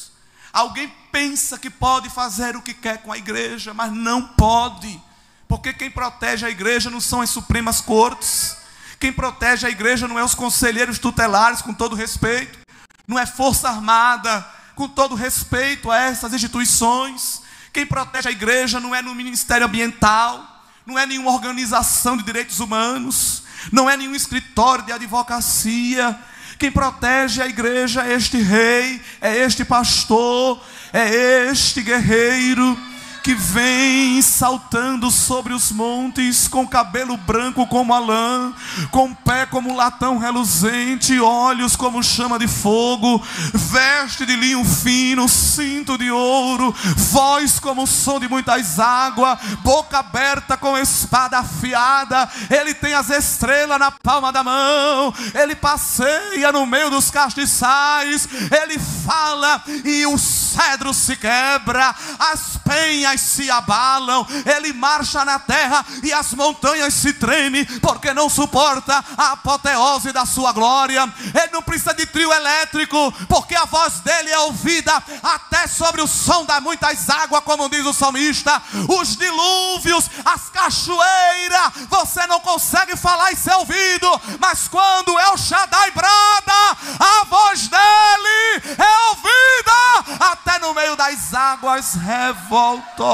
Alguém pensa que pode fazer o que quer com a igreja, mas não pode, porque quem protege a igreja não são as supremas cortes, quem protege a igreja não é os conselheiros tutelares, com todo respeito, não é força armada, com todo respeito a essas instituições. Quem protege a igreja não é no ministério ambiental, não é nenhuma organização de direitos humanos, não é nenhum escritório de advocacia. Quem protege a igreja é este rei, é este pastor, é este guerreiro que vem saltando sobre os montes, com cabelo branco como a lã, com pé como latão reluzente, olhos como chama de fogo, veste de linho fino, cinto de ouro, voz como o som de muitas águas, boca aberta com espada afiada. Ele tem as estrelas na palma da mão, ele passeia no meio dos castiçais, ele fala e o cedro se quebra, as penhas se abalam, ele marcha na terra e as montanhas se tremem, porque não suporta a apoteose da sua glória. Ele não precisa de trio elétrico, porque a voz dele é ouvida até sobre o som das muitas águas, como diz o salmista. Os dilúvios, as cachoeiras, você não consegue falar e ser ouvido, mas quando El Shaddai brada, a voz dele é ouvida até no meio das águas revoltosas.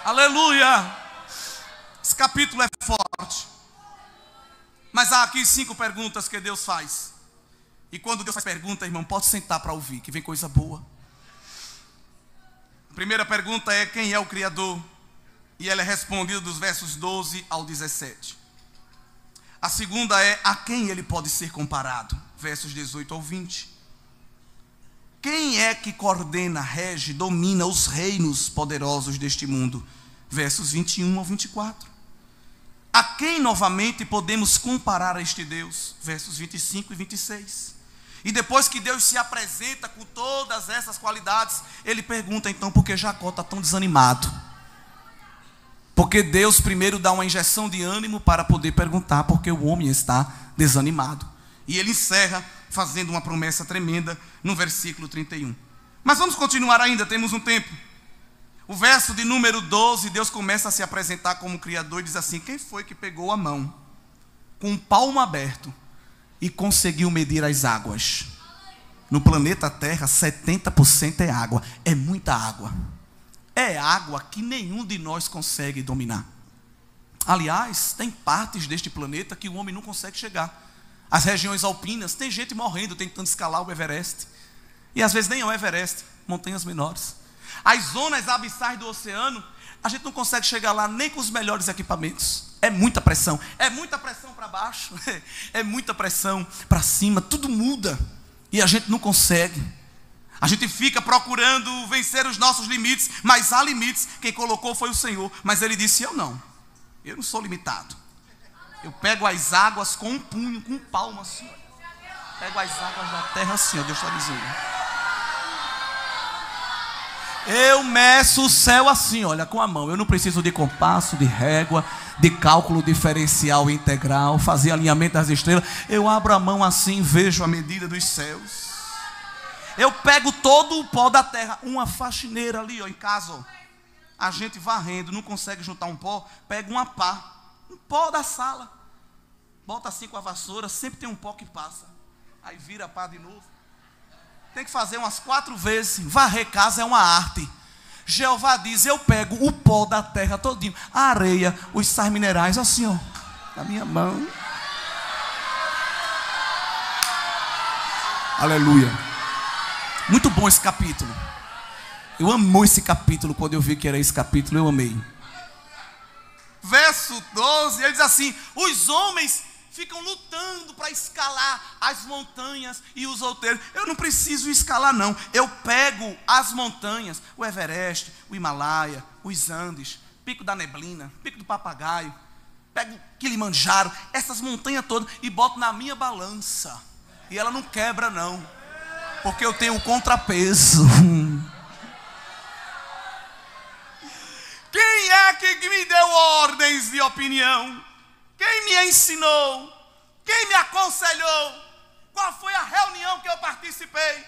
Aleluia. Esse capítulo é forte, mas há aqui 5 perguntas que Deus faz. E quando Deus faz pergunta, irmão, pode sentar para ouvir, que vem coisa boa. A primeira pergunta é: quem é o Criador? E ela é respondida dos versos 12 ao 17. A segunda é: a quem ele pode ser comparado? Versos 18 ao 20. Quem é que coordena, rege, domina os reinos poderosos deste mundo? Versos 21 ao 24. A quem novamente podemos comparar a este Deus? Versos 25 e 26. E depois que Deus se apresenta com todas essas qualidades, ele pergunta então por que Jacó está tão desanimado. Porque Deus primeiro dá uma injeção de ânimo para poder perguntar porque o homem está desanimado. E ele encerra fazendo uma promessa tremenda no versículo 31. Mas vamos continuar ainda, temos um tempo. O verso de número 12, Deus começa a se apresentar como Criador e diz assim: quem foi que pegou a mão com o palmo aberto e conseguiu medir as águas? No planeta Terra, 70% é água. É muita água. É água que nenhum de nós consegue dominar. Aliás, tem partes deste planeta que o homem não consegue chegar. As regiões alpinas, tem gente morrendo tentando escalar o Everest. E às vezes nem é o Everest, montanhas menores. As zonas abissais do oceano, a gente não consegue chegar lá nem com os melhores equipamentos. É muita pressão para baixo, é muita pressão para cima, tudo muda. E a gente não consegue. A gente fica procurando vencer os nossos limites, mas há limites. Quem colocou foi o Senhor. Mas ele disse: eu não sou limitado. Eu pego as águas com um punho, com um palmo assim. Pego as águas da terra assim, ó, Deus está dizendo. Eu meço o céu assim, olha, com a mão. Eu não preciso de compasso, de régua, de cálculo diferencial integral, fazer alinhamento das estrelas. Eu abro a mão assim, vejo a medida dos céus. Eu pego todo o pó da terra. Uma faxineira ali, ó, em casa, ó. A gente varrendo, não consegue juntar um pó, pega uma pá. Um pó da sala, bota assim com a vassoura, sempre tem um pó que passa, aí vira a pá de novo, Tem que fazer umas 4 vezes. Varrer casa é uma arte. Jeová diz: eu pego o pó da terra todinho, a areia, os sais minerais, assim, ó, na minha mão. Aleluia. Muito bom esse capítulo. Eu amo esse capítulo. Quando eu vi que era esse capítulo, eu amei. Verso 12, ele diz assim: os homens ficam lutando para escalar as montanhas e os outeiros. Eu não preciso escalar, não. Eu pego as montanhas, o Everest, o Himalaia, os Andes, Pico da Neblina, Pico do Papagaio, pego Kilimanjaro, essas montanhas todas, e boto na minha balança. E ela não quebra, não, porque eu tenho um contrapeso. Quem é que me deu ordens de opinião? Quem me ensinou? Quem me aconselhou? Qual foi a reunião que eu participei?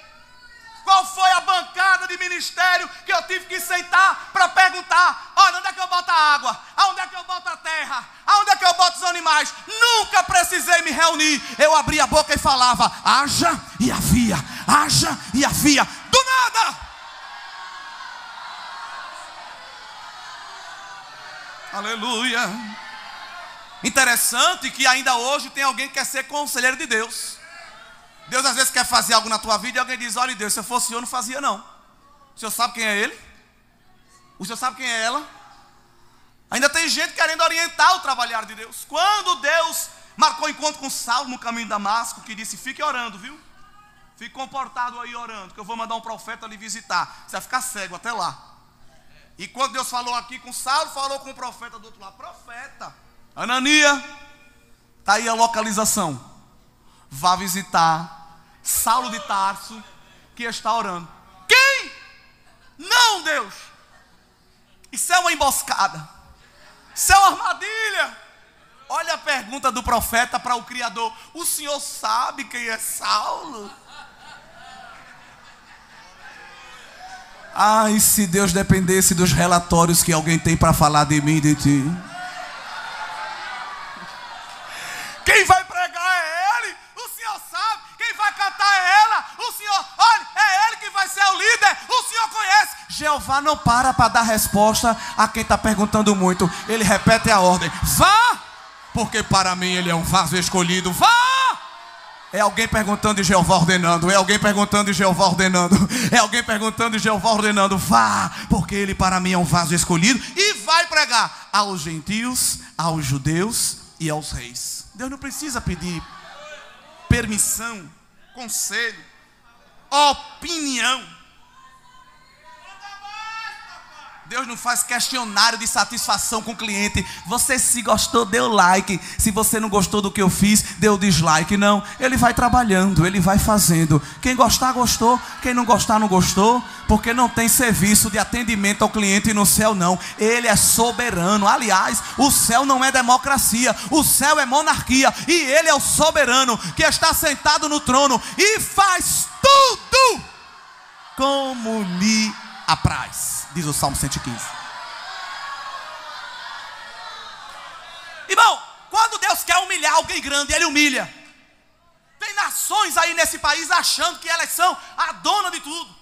Qual foi a bancada de ministério que eu tive que sentar para perguntar: olha, onde é que eu boto a água? Aonde é que eu boto a terra? Aonde é que eu boto os animais? Nunca precisei me reunir. Eu abria a boca e falava: haja e havia, haja e havia, do nada. Aleluia. Interessante que ainda hoje tem alguém que quer ser conselheiro de Deus. Deus às vezes quer fazer algo na tua vida e alguém diz: olha, Deus, se eu fosse eu não fazia, não. O senhor sabe quem é ele? O senhor sabe quem é ela? Ainda tem gente querendo orientar o trabalhar de Deus. Quando Deus marcou encontro com Saulo no caminho de Damasco, que disse: fique orando, viu? Fique comportado aí orando, que eu vou mandar um profeta lhe visitar. Você vai ficar cego até lá. E quando Deus falou aqui com Saulo, falou com o profeta do outro lado: profeta Anania, está aí a localização. Vá visitar Saulo de Tarso, que está orando. Quem? Não, Deus. Isso é uma emboscada. Isso é uma armadilha. Olha a pergunta do profeta para o Criador: o senhor sabe quem é Saulo? Ai, se Deus dependesse dos relatórios que alguém tem para falar de mim e de ti. Quem vai pregar é ele, o senhor sabe. Quem vai cantar é ela, o senhor, olha, é ele que vai ser o líder, o senhor conhece. Jeová não para dar resposta a quem está perguntando muito. Ele repete a ordem: vá, porque para mim ele é um vaso escolhido. Vá. É alguém perguntando e Jeová ordenando. É alguém perguntando e Jeová ordenando. É alguém perguntando e Jeová ordenando. Vá, porque ele para mim é um vaso escolhido. E vai pregar aos gentios, aos judeus e aos reis. Deus não precisa pedir permissão, conselho, opinião. Deus não faz questionário de satisfação com o cliente. Você, se gostou, deu like. Se você não gostou do que eu fiz, deu dislike. Não, ele vai trabalhando, ele vai fazendo. Quem gostar, gostou. Quem não gostar, não gostou. Porque não tem serviço de atendimento ao cliente no céu, não. Ele é soberano. Aliás, o céu não é democracia, o céu é monarquia. E ele é o soberano que está sentado no trono e faz tudo como lhe apraz, diz o Salmo 115. Irmão, quando Deus quer humilhar alguém grande, ele humilha. Tem nações aí nesse país achando que elas são a dona de tudo.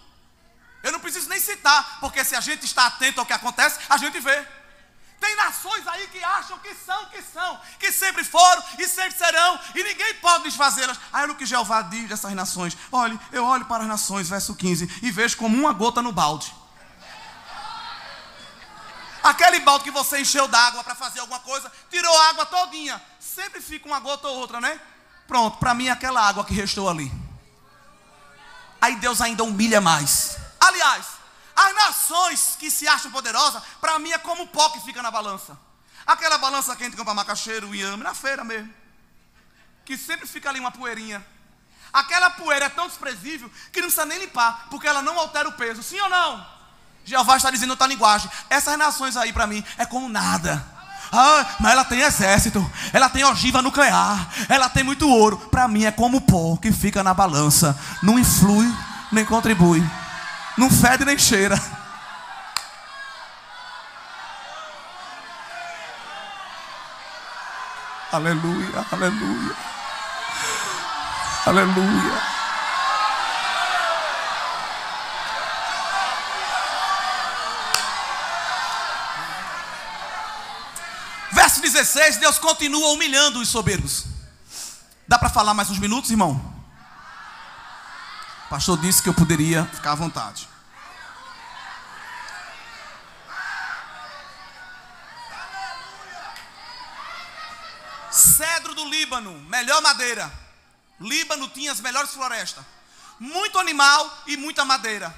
Eu não preciso nem citar, porque se a gente está atento ao que acontece, a gente vê. Tem nações aí que acham que sempre foram e sempre serão, e ninguém pode desfazê-las. Aí olha o que Jeová diz dessas nações. Olhe, eu olho para as nações, verso 15, e vejo como uma gota no balde. Aquele balde que você encheu d'água para fazer alguma coisa, tirou a água todinha. Sempre fica uma gota ou outra, né? Pronto, para mim é aquela água que restou ali. Aí Deus ainda humilha mais. Aliás, as nações que se acham poderosas, para mim é como o pó que fica na balança. Aquela balança que a gente compra macaxeira, inhame, na feira mesmo, que sempre fica ali uma poeirinha. Aquela poeira é tão desprezível que não precisa nem limpar, porque ela não altera o peso. Sim ou não? Jeová está dizendo outra linguagem. Essas nações aí para mim é como nada. Ah, mas ela tem exército, ela tem ogiva nuclear, ela tem muito ouro. Para mim é como o pó que fica na balança. Não influi, nem contribui. Não fede nem cheira. Aleluia, aleluia. Aleluia. 16, Deus continua humilhando os soberbos. Dá para falar mais uns minutos, irmão? O pastor disse que eu poderia ficar à vontade. Cedro do Líbano, melhor madeira. Líbano tinha as melhores florestas. Muito animal e muita madeira.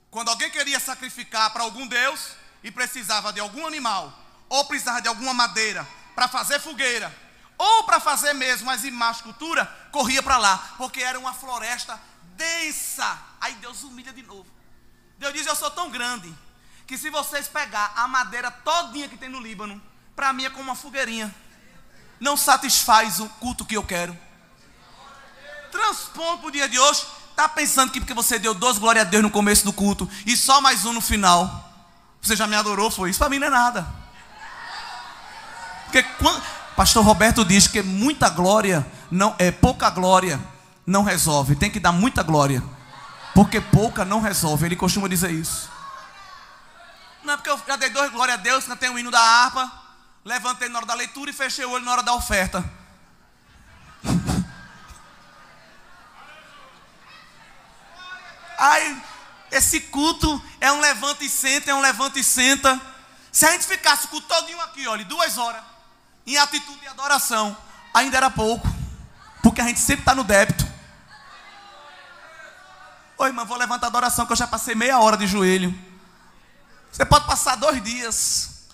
Quando alguém queria sacrificar para algum deus e precisava de algum animal, ou precisava de alguma madeira para fazer fogueira, ou para fazer mesmo as imagens, cultura, corria para lá, porque era uma floresta densa. Aí Deus humilha de novo. Deus diz: eu sou tão grande que se vocês pegar a madeira todinha que tem no Líbano, para mim é como uma fogueirinha. Não satisfaz o culto que eu quero. Transpondo para o dia de hoje. Está pensando que porque você deu 2 glória a Deus no começo do culto e só mais um no final, você já me adorou? Foi isso? Para mim não é nada. Porque quando pastor Roberto diz que muita glória não é, pouca glória não resolve. Tem que dar muita glória, porque pouca não resolve. Ele costuma dizer isso. Não é porque eu já dei 2 glória a Deus, cantei um hino da harpa, levantei na hora da leitura e fechei o olho na hora da oferta. Ai, esse culto é um levanta e senta, é um levanta e senta. Se a gente ficasse o culto todinho aqui, olha, 2 horas, em atitude e adoração, ainda era pouco, porque a gente sempre está no débito. Oi, irmão, vou levantar a adoração, que eu já passei meia hora de joelho. Você pode passar 2 dias.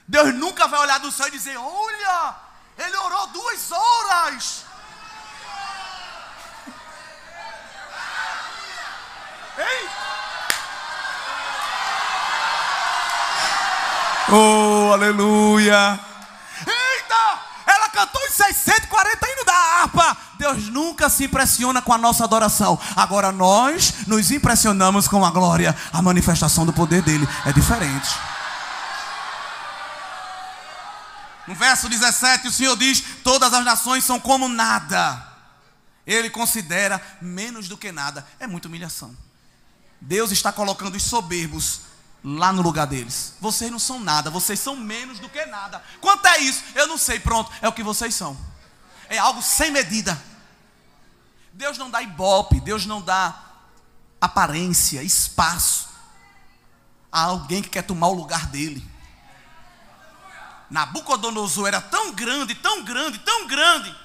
Deus nunca vai olhar do céu e dizer: olha, ele orou 2 horas. Ei! Oh, aleluia! Eita! Ela cantou os 640 hinos da harpa. Deus nunca se impressiona com a nossa adoração. Agora nós nos impressionamos com a glória. A manifestação do poder dele é diferente. No verso 17 o Senhor diz: todas as nações são como nada. Ele considera menos do que nada. É muita humilhação. Deus está colocando os soberbos lá no lugar deles. Vocês não são nada, vocês são menos do que nada. Quanto é isso? Eu não sei, pronto, é o que vocês são. É algo sem medida. Deus não dá ibope, Deus não dá aparência, espaço a alguém que quer tomar o lugar dele. Nabucodonosor era tão grande, tão grande, tão grande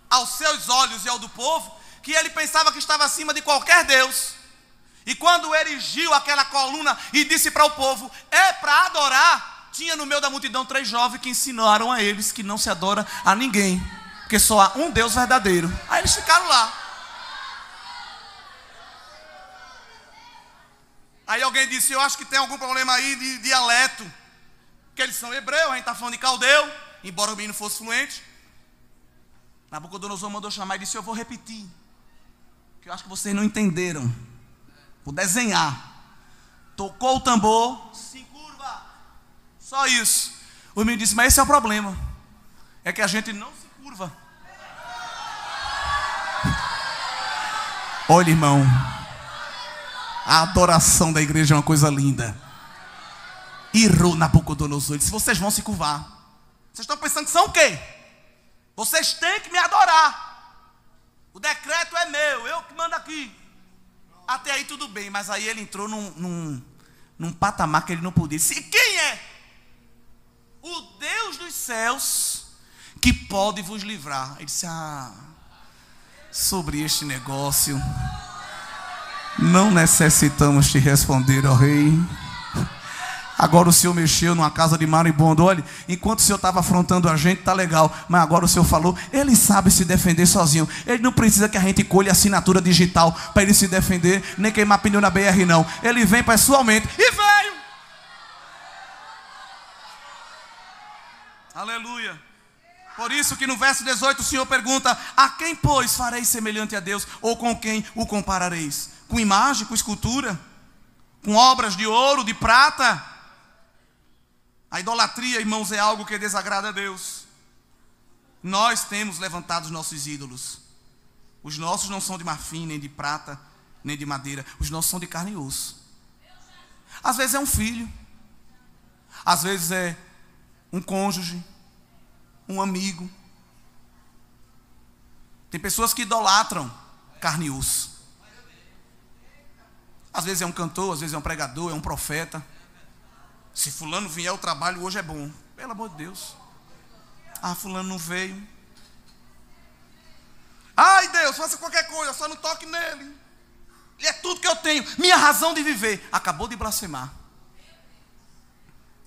aos seus olhos e ao do povo, que ele pensava que estava acima de qualquer Deus. E quando erigiu aquela coluna e disse para o povo: é para adorar, tinha no meio da multidão 3 jovens que ensinaram a eles que não se adora a ninguém, porque só há um Deus verdadeiro. Aí eles ficaram lá. Aí alguém disse: eu acho que tem algum problema aí de dialeto, que eles são hebreus, a gente está falando de caldeu, embora o menino fosse fluente. Nabucodonosor mandou chamar e disse: eu vou repetir, que eu acho que vocês não entenderam. Vou desenhar. Tocou o tambor, se curva. Só isso. O menino disse: mas esse é o problema, é que a gente não se curva. Olha, irmão, a adoração da igreja é uma coisa linda. Irou Nabucodonosor, disse: vocês vão se curvar. Vocês estão pensando que são o quê? Vocês têm que me adorar. O decreto é meu, eu que mando aqui. Até aí tudo bem, mas aí ele entrou num patamar que ele não podia. Disse: quem é? O Deus dos céus que pode vos livrar. Ele disse: sobre este negócio não necessitamos te responder, ó rei. Agora o Senhor mexeu numa casa de maribondo. Olha, enquanto o Senhor estava afrontando a gente, tá legal. Mas agora o Senhor falou, ele sabe se defender sozinho. Ele não precisa que a gente colhe assinatura digital para ele se defender, nem queimar pneu na BR não. Ele vem pessoalmente. E veio! Aleluia. Por isso que no verso 18 o Senhor pergunta: a quem, pois, fareis semelhante a Deus? Ou com quem o comparareis? Com imagem, com escultura? Com obras de ouro, de prata? A idolatria, irmãos, é algo que desagrada a Deus. Nós temos levantado os nossos ídolos. Os nossos não são de marfim, nem de prata, nem de madeira. Os nossos são de carne e osso. Às vezes é um filho. Às vezes é um cônjuge. um amigo. Tem pessoas que idolatram carne e osso. Às vezes é um cantor, às vezes é um pregador, é um profeta. Se fulano vier ao trabalho, hoje é bom. Pelo amor de Deus. Ah, fulano não veio. Ai, Deus, faça qualquer coisa, só não toque nele. Ele é tudo que eu tenho, minha razão de viver. Acabou de blasfemar.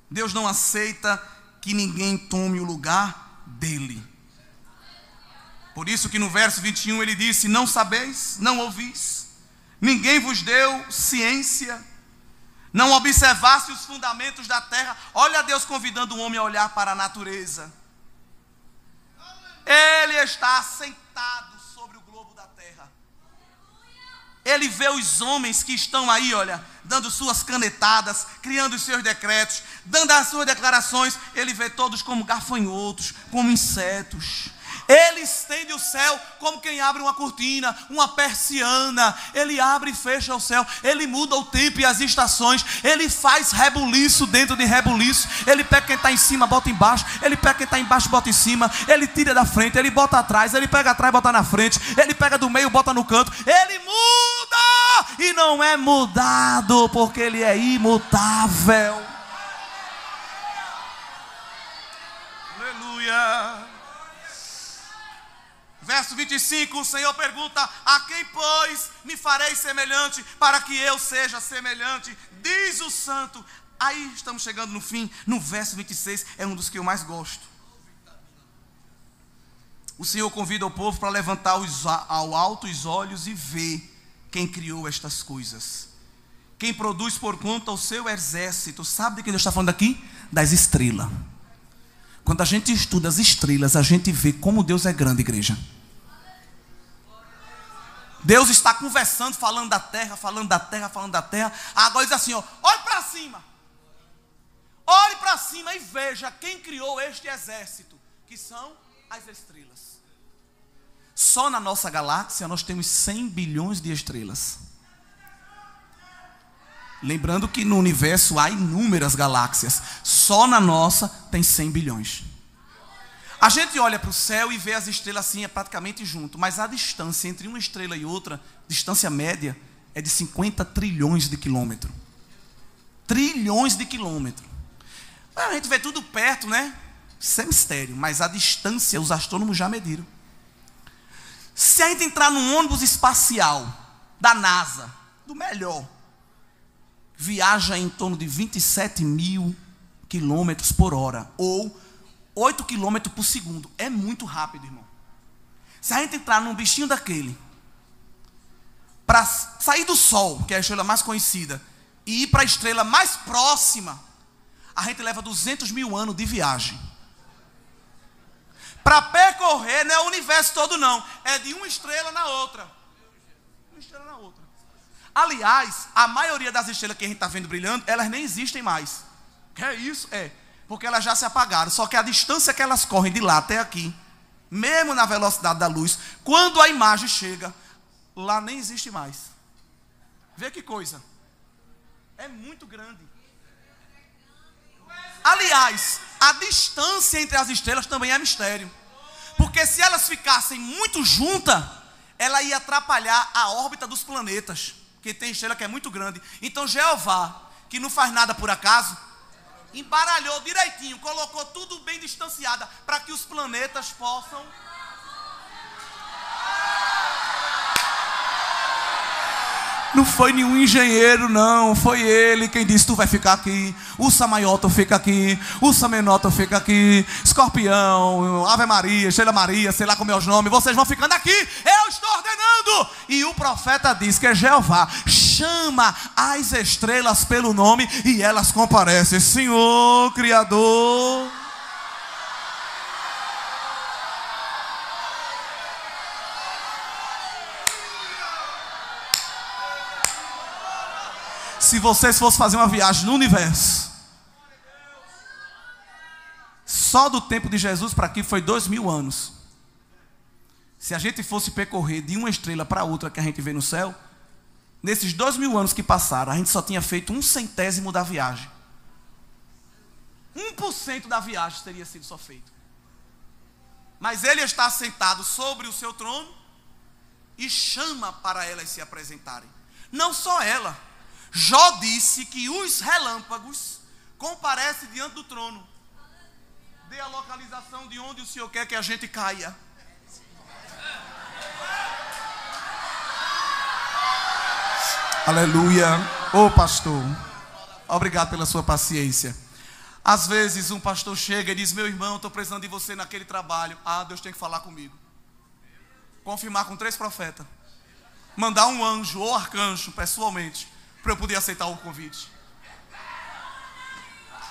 Deus não aceita que ninguém tome o lugar dele. Por isso que no verso 21 ele disse: não sabeis, não ouvis, ninguém vos deu ciência, não observaste os fundamentos da terra. Olha Deus convidando o homem a olhar para a natureza. Ele está sentado sobre o globo da terra. Ele vê os homens que estão aí, olha, dando suas canetadas, criando os seus decretos, dando as suas declarações. Ele vê todos como gafanhotos, como insetos. Ele estende o céu como quem abre uma cortina, uma persiana. Ele abre e fecha o céu. Ele muda o tempo e as estações. Ele faz rebuliço dentro de rebuliço. Ele pega quem está em cima, bota embaixo. Ele pega quem está embaixo, bota em cima. Ele tira da frente, ele bota atrás. Ele pega atrás, bota na frente. Ele pega do meio, bota no canto. Ele muda e não é mudado, porque ele é imutável. Aleluia. Verso 25, o Senhor pergunta: a quem, pois, me farei semelhante, para que eu seja semelhante? Diz o santo. Aí estamos chegando no fim. No verso 26, é um dos que eu mais gosto. O Senhor convida o povo para levantar ao alto os olhos e ver quem criou estas coisas. Quem produz por conta o seu exército. Sabe de quem Deus está falando aqui? Das estrelas. Quando a gente estuda as estrelas, a gente vê como Deus é grande, igreja. Deus está conversando, falando da terra, falando da terra, falando da terra. Agora diz assim, ó, olhe para cima. Olhe para cima e veja quem criou este exército, que são as estrelas. Só na nossa galáxia nós temos 100 bilhões de estrelas. Lembrando que no universo há inúmeras galáxias. Só na nossa tem 100 bilhões. A gente olha para o céu e vê as estrelas assim, é praticamente junto. Mas a distância entre uma estrela e outra, distância média, é de 50 trilhões de quilômetros. Trilhões de quilômetros. A gente vê tudo perto, né? Isso é mistério. Mas a distância, os astrônomos já mediram. Se a gente entrar num ônibus espacial da NASA, do melhor, viaja em torno de 27 mil quilômetros por hora, ou 8 quilômetros por segundo. É muito rápido, irmão. Se a gente entrar num bichinho daquele, para sair do Sol, que é a estrela mais conhecida, e ir para a estrela mais próxima, a gente leva 200 mil anos de viagem. Para percorrer, não é o universo todo não, é de uma estrela na outra. Uma estrela na outra. Aliás, a maioria das estrelas que a gente está vendo brilhando, elas nem existem mais. Que é isso? É, porque elas já se apagaram. Só que a distância que elas correm de lá até aqui, mesmo na velocidade da luz, quando a imagem chega, lá nem existe mais. Vê que coisa. É muito grande. Aliás, a distância entre as estrelas também é mistério. Porque se elas ficassem muito juntas, ela ia atrapalhar a órbita dos planetas. Porque tem estrela que é muito grande. Então Jeová, que não faz nada por acaso, embaralhou direitinho, colocou tudo bem distanciado, para que os planetas possam... Não foi nenhum engenheiro, não. Foi ele quem disse: tu vai ficar aqui. Ursa Maiota fica aqui. Ursa Menota fica aqui. Escorpião, Ave Maria, Estrela Maria, sei lá como é os nomes. Vocês vão ficando aqui. Eu estou ordenando. E o profeta diz que é Jeová. Chama as estrelas pelo nome e elas comparecem. Senhor, Criador. Se vocês fossem fazer uma viagem no universo, só do tempo de Jesus para aqui foi 2000 anos. Se a gente fosse percorrer de uma estrela para outra que a gente vê no céu, nesses 2000 anos que passaram, a gente só tinha feito 1/100º da viagem. 1% da viagem teria sido só feito. Mas ele está sentado sobre o seu trono e chama para elas se apresentarem. Não só ela. Jó disse que os relâmpagos comparecem diante do trono. Dê a localização de onde o Senhor quer que a gente caia. Aleluia. Ô pastor, obrigado pela sua paciência. Às vezes um pastor chega e diz: meu irmão, estou precisando de você naquele trabalho. Ah, Deus tem que falar comigo. Confirmar com 3 profetas. Mandar um anjo ou arcanjo pessoalmente para eu poder aceitar o convite.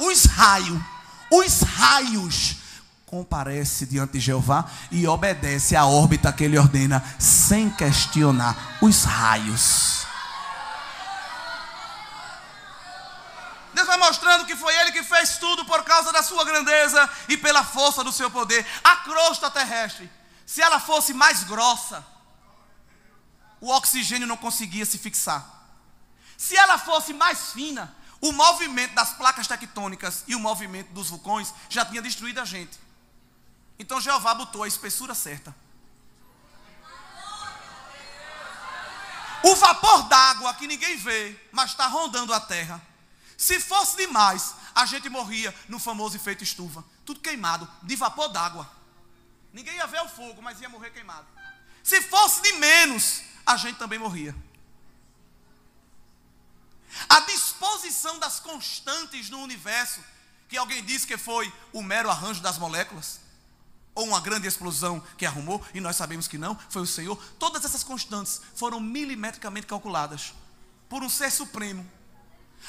Os raios comparecem diante de Jeová e obedece à órbita que ele ordena sem questionar. Os raios. Deus vai mostrando que foi Ele que fez tudo por causa da sua grandeza e pela força do seu poder. A crosta terrestre, se ela fosse mais grossa, o oxigênio não conseguia se fixar. Se ela fosse mais fina, o movimento das placas tectônicas e o movimento dos vulcões já tinha destruído a gente. Então Jeová botou a espessura certa. O vapor d'água que ninguém vê, mas está rondando a terra. Se fosse demais, a gente morria no famoso efeito estufa. Tudo queimado, de vapor d'água. Ninguém ia ver o fogo, mas ia morrer queimado. Se fosse de menos, a gente também morria. A disposição das constantes no universo, que alguém disse que foi o mero arranjo das moléculas, ou uma grande explosão que arrumou, e nós sabemos que não, foi o Senhor. Todas essas constantes foram milimetricamente calculadas por um ser supremo.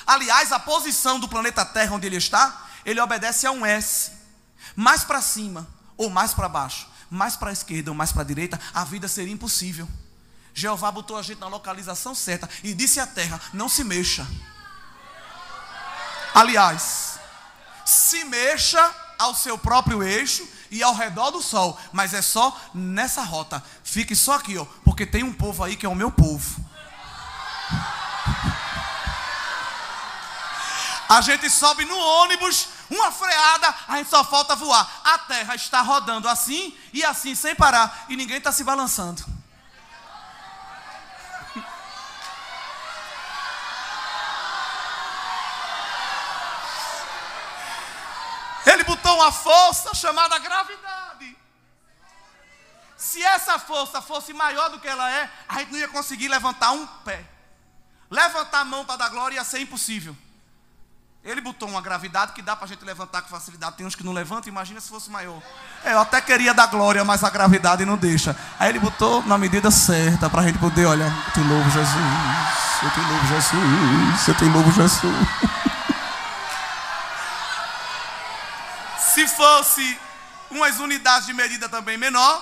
Aliás, a posição do planeta Terra onde ele está, ele obedece a um S. Mais para cima ou mais para baixo, mais para a esquerda ou mais para a direita, a vida seria impossível. Jeová botou a gente na localização certa e disse à terra: não se mexa. Aliás, se mexa ao seu próprio eixo e ao redor do sol, mas é só nessa rota. Fique só aqui, ó, porque tem um povo aí que é o meu povo. A gente sobe no ônibus, uma freada, a gente só falta voar. A terra está rodando assim e assim, sem parar, e ninguém está se balançando. Ele botou uma força chamada gravidade. Se essa força fosse maior do que ela é, a gente não ia conseguir levantar um pé. Levantar a mão para dar glória ia ser impossível. Ele botou uma gravidade que dá para a gente levantar com facilidade. Tem uns que não levantam, imagina se fosse maior. Eu até queria dar glória, mas a gravidade não deixa. Aí ele botou na medida certa para a gente poder, olha, eu te louvo Jesus, eu te louvo Jesus, eu te louvo Jesus. Se fosse umas unidades de medida também menor,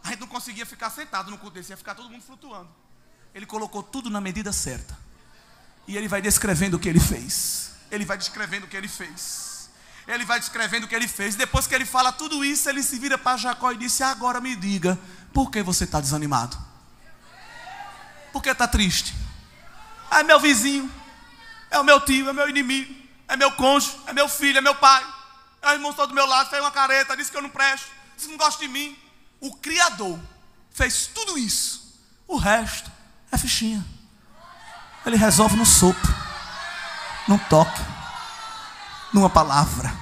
a gente não conseguia ficar sentado no culto desse, ia ficar todo mundo flutuando. Ele colocou tudo na medida certa. E ele vai descrevendo o que ele fez. Ele vai descrevendo o que ele fez. Ele vai descrevendo o que ele fez. Depois que ele fala tudo isso, ele se vira para Jacó e disse: agora me diga, por que você está desanimado? Por que está triste? Ah, é meu vizinho, é o meu tio, é meu inimigo, é meu cônjuge, é meu filho, é meu pai. É o irmão está do meu lado, fez uma careta, disse que eu não presto, disse que não gosta de mim. O Criador fez tudo isso. O resto é fichinha. Ele resolve no sopro, num toque, numa palavra.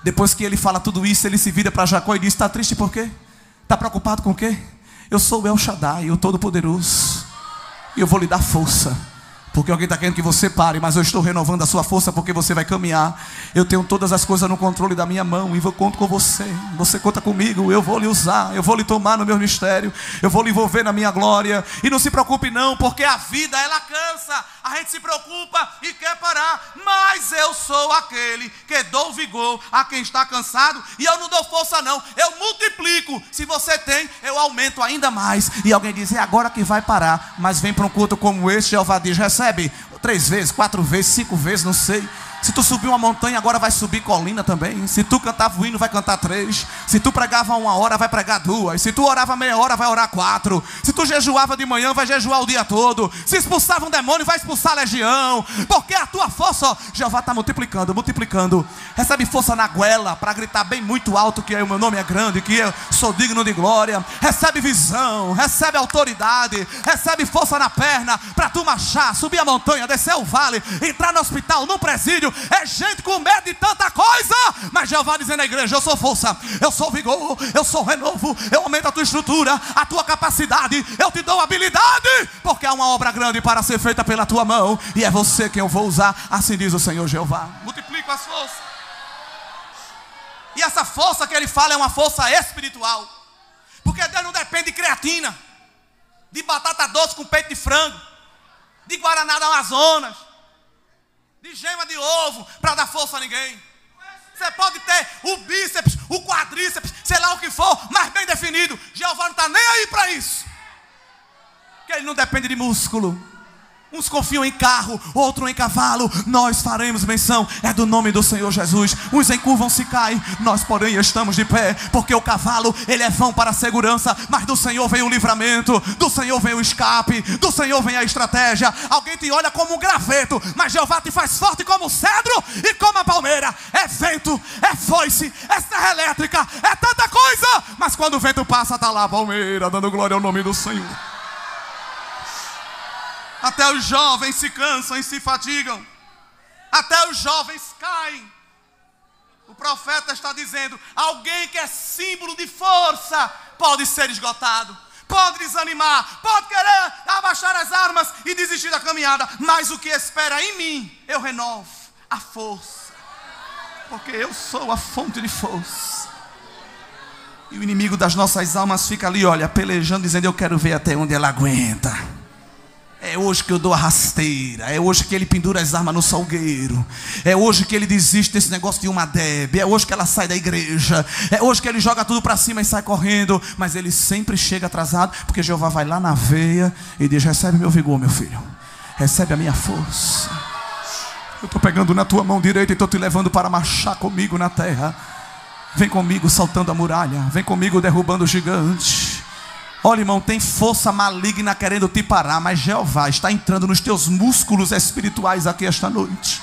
Depois que ele fala tudo isso, ele se vira para Jacó e diz: está triste por quê? Está preocupado com o quê? Eu sou o El Shaddai, o Todo-Poderoso, e eu vou lhe dar força. Porque alguém está querendo que você pare, mas eu estou renovando a sua força, porque você vai caminhar. Eu tenho todas as coisas no controle da minha mão, e eu conto com você. Você conta comigo, eu vou lhe usar, eu vou lhe tomar no meu mistério, eu vou lhe envolver na minha glória. E não se preocupe não, porque a vida ela cansa. A gente se preocupa e quer parar, mas eu sou aquele que dou vigor a quem está cansado. E eu não dou força não, eu multiplico. Se você tem, eu aumento ainda mais. E alguém diz: é agora que vai parar. Mas vem para um culto como esse, Jeová diz: recebe 3 vezes, 4 vezes, 5 vezes, não sei. Se tu subir uma montanha, agora vai subir colina também. Se tu cantava o hino, vai cantar 3. Se tu pregava 1 hora, vai pregar 2. Se tu orava meia hora, vai orar 4. Se tu jejuava de manhã, vai jejuar o dia todo. Se expulsava um demônio, vai expulsar a legião. Porque a tua força, ó, Jeová está multiplicando, multiplicando. Recebe força na goela para gritar bem muito alto que o meu nome é grande, que eu sou digno de glória. Recebe visão, recebe autoridade, recebe força na perna para tu marchar, subir a montanha, descer o vale, entrar no hospital, no presídio. É gente com medo de tanta coisa, mas Jeová dizendo à igreja: eu sou força, eu sou vigor, eu sou renovo, eu aumento a tua estrutura, a tua capacidade, eu te dou habilidade, porque há uma obra grande para ser feita pela tua mão, e é você quem eu vou usar, assim diz o Senhor Jeová. Multiplico as forças. E essa força que ele fala é uma força espiritual, porque Deus não depende de creatina, de batata doce com peito de frango, de guaraná do Amazonas, de gema de ovo para dar força a ninguém. Você pode ter o bíceps, o quadríceps, sei lá o que for, mas bem definido. Jeová não está nem aí para isso, porque ele não depende de músculo. Uns confiam em carro, outro em cavalo. Nós faremos menção, é do nome do Senhor Jesus. Uns encurvam-se e caem, nós porém estamos de pé, porque o cavalo, ele é vão para a segurança, mas do Senhor vem o livramento, do Senhor vem o escape, do Senhor vem a estratégia. Alguém te olha como um graveto, mas Jeová te faz forte como o cedro e como a palmeira. É vento, é foice, é serra elétrica, é tanta coisa, mas quando o vento passa, está lá a palmeira, dando glória ao nome do Senhor. Até os jovens se cansam e se fatigam, até os jovens caem. O profeta está dizendo: alguém que é símbolo de força pode ser esgotado, pode desanimar, pode querer abaixar as armas e desistir da caminhada, mas o que espera em mim, eu renovo a força, porque eu sou a fonte de força. E o inimigo das nossas almas fica ali, olha, pelejando, dizendo: eu quero ver até onde ela aguenta. É hoje que eu dou a rasteira, é hoje que ele pendura as armas no salgueiro, é hoje que ele desiste desse negócio de uma Deb, é hoje que ela sai da igreja, é hoje que ele joga tudo para cima e sai correndo. Mas ele sempre chega atrasado, porque Jeová vai lá na veia e diz: recebe meu vigor, meu filho, recebe a minha força. Eu estou pegando na tua mão direita e estou te levando para marchar comigo na terra. Vem comigo saltando a muralha, vem comigo derrubando o gigante. Olha, irmão, tem força maligna querendo te parar, mas Jeová está entrando nos teus músculos espirituais aqui esta noite.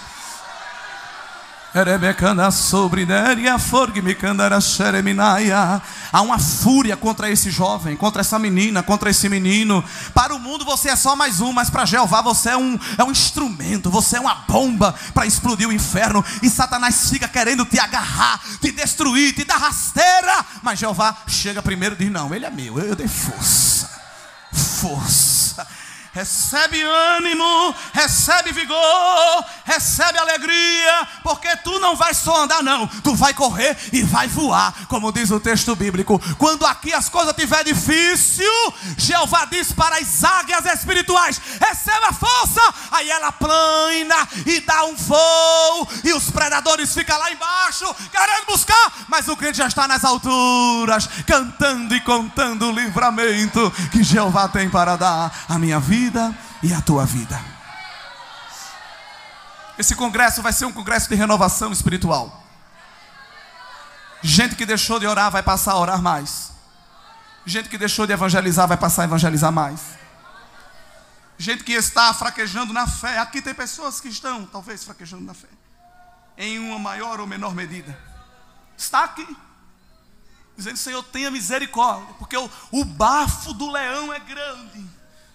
Há uma fúria contra esse jovem, contra essa menina, contra esse menino. Para o mundo você é só mais um, mas para Jeová você é um instrumento, você é uma bomba para explodir o inferno. E Satanás fica querendo te agarrar, te destruir, te dar rasteira, mas Jeová chega primeiro e diz: não, ele é meu, eu dei força. Força. Recebe ânimo, recebe vigor, recebe alegria, porque tu não vai só andar não, tu vai correr e vai voar, como diz o texto bíblico. Quando aqui as coisas estiver difícil, Jeová diz para as águias espirituais: receba força. Aí ela plana e dá um voo, e os predadores ficam lá embaixo querendo buscar, mas o crente já está nas alturas, cantando e contando o livramento que Jeová tem para dar à minha vida e a tua vida. Esse congresso vai ser um congresso de renovação espiritual. Gente que deixou de orar vai passar a orar mais. Gente que deixou de evangelizar vai passar a evangelizar mais. Gente que está fraquejando na fé. Aqui tem pessoas que estão talvez fraquejando na fé, em uma maior ou menor medida. Está aqui dizendo: Senhor, tenha misericórdia, porque o bafo do leão é grande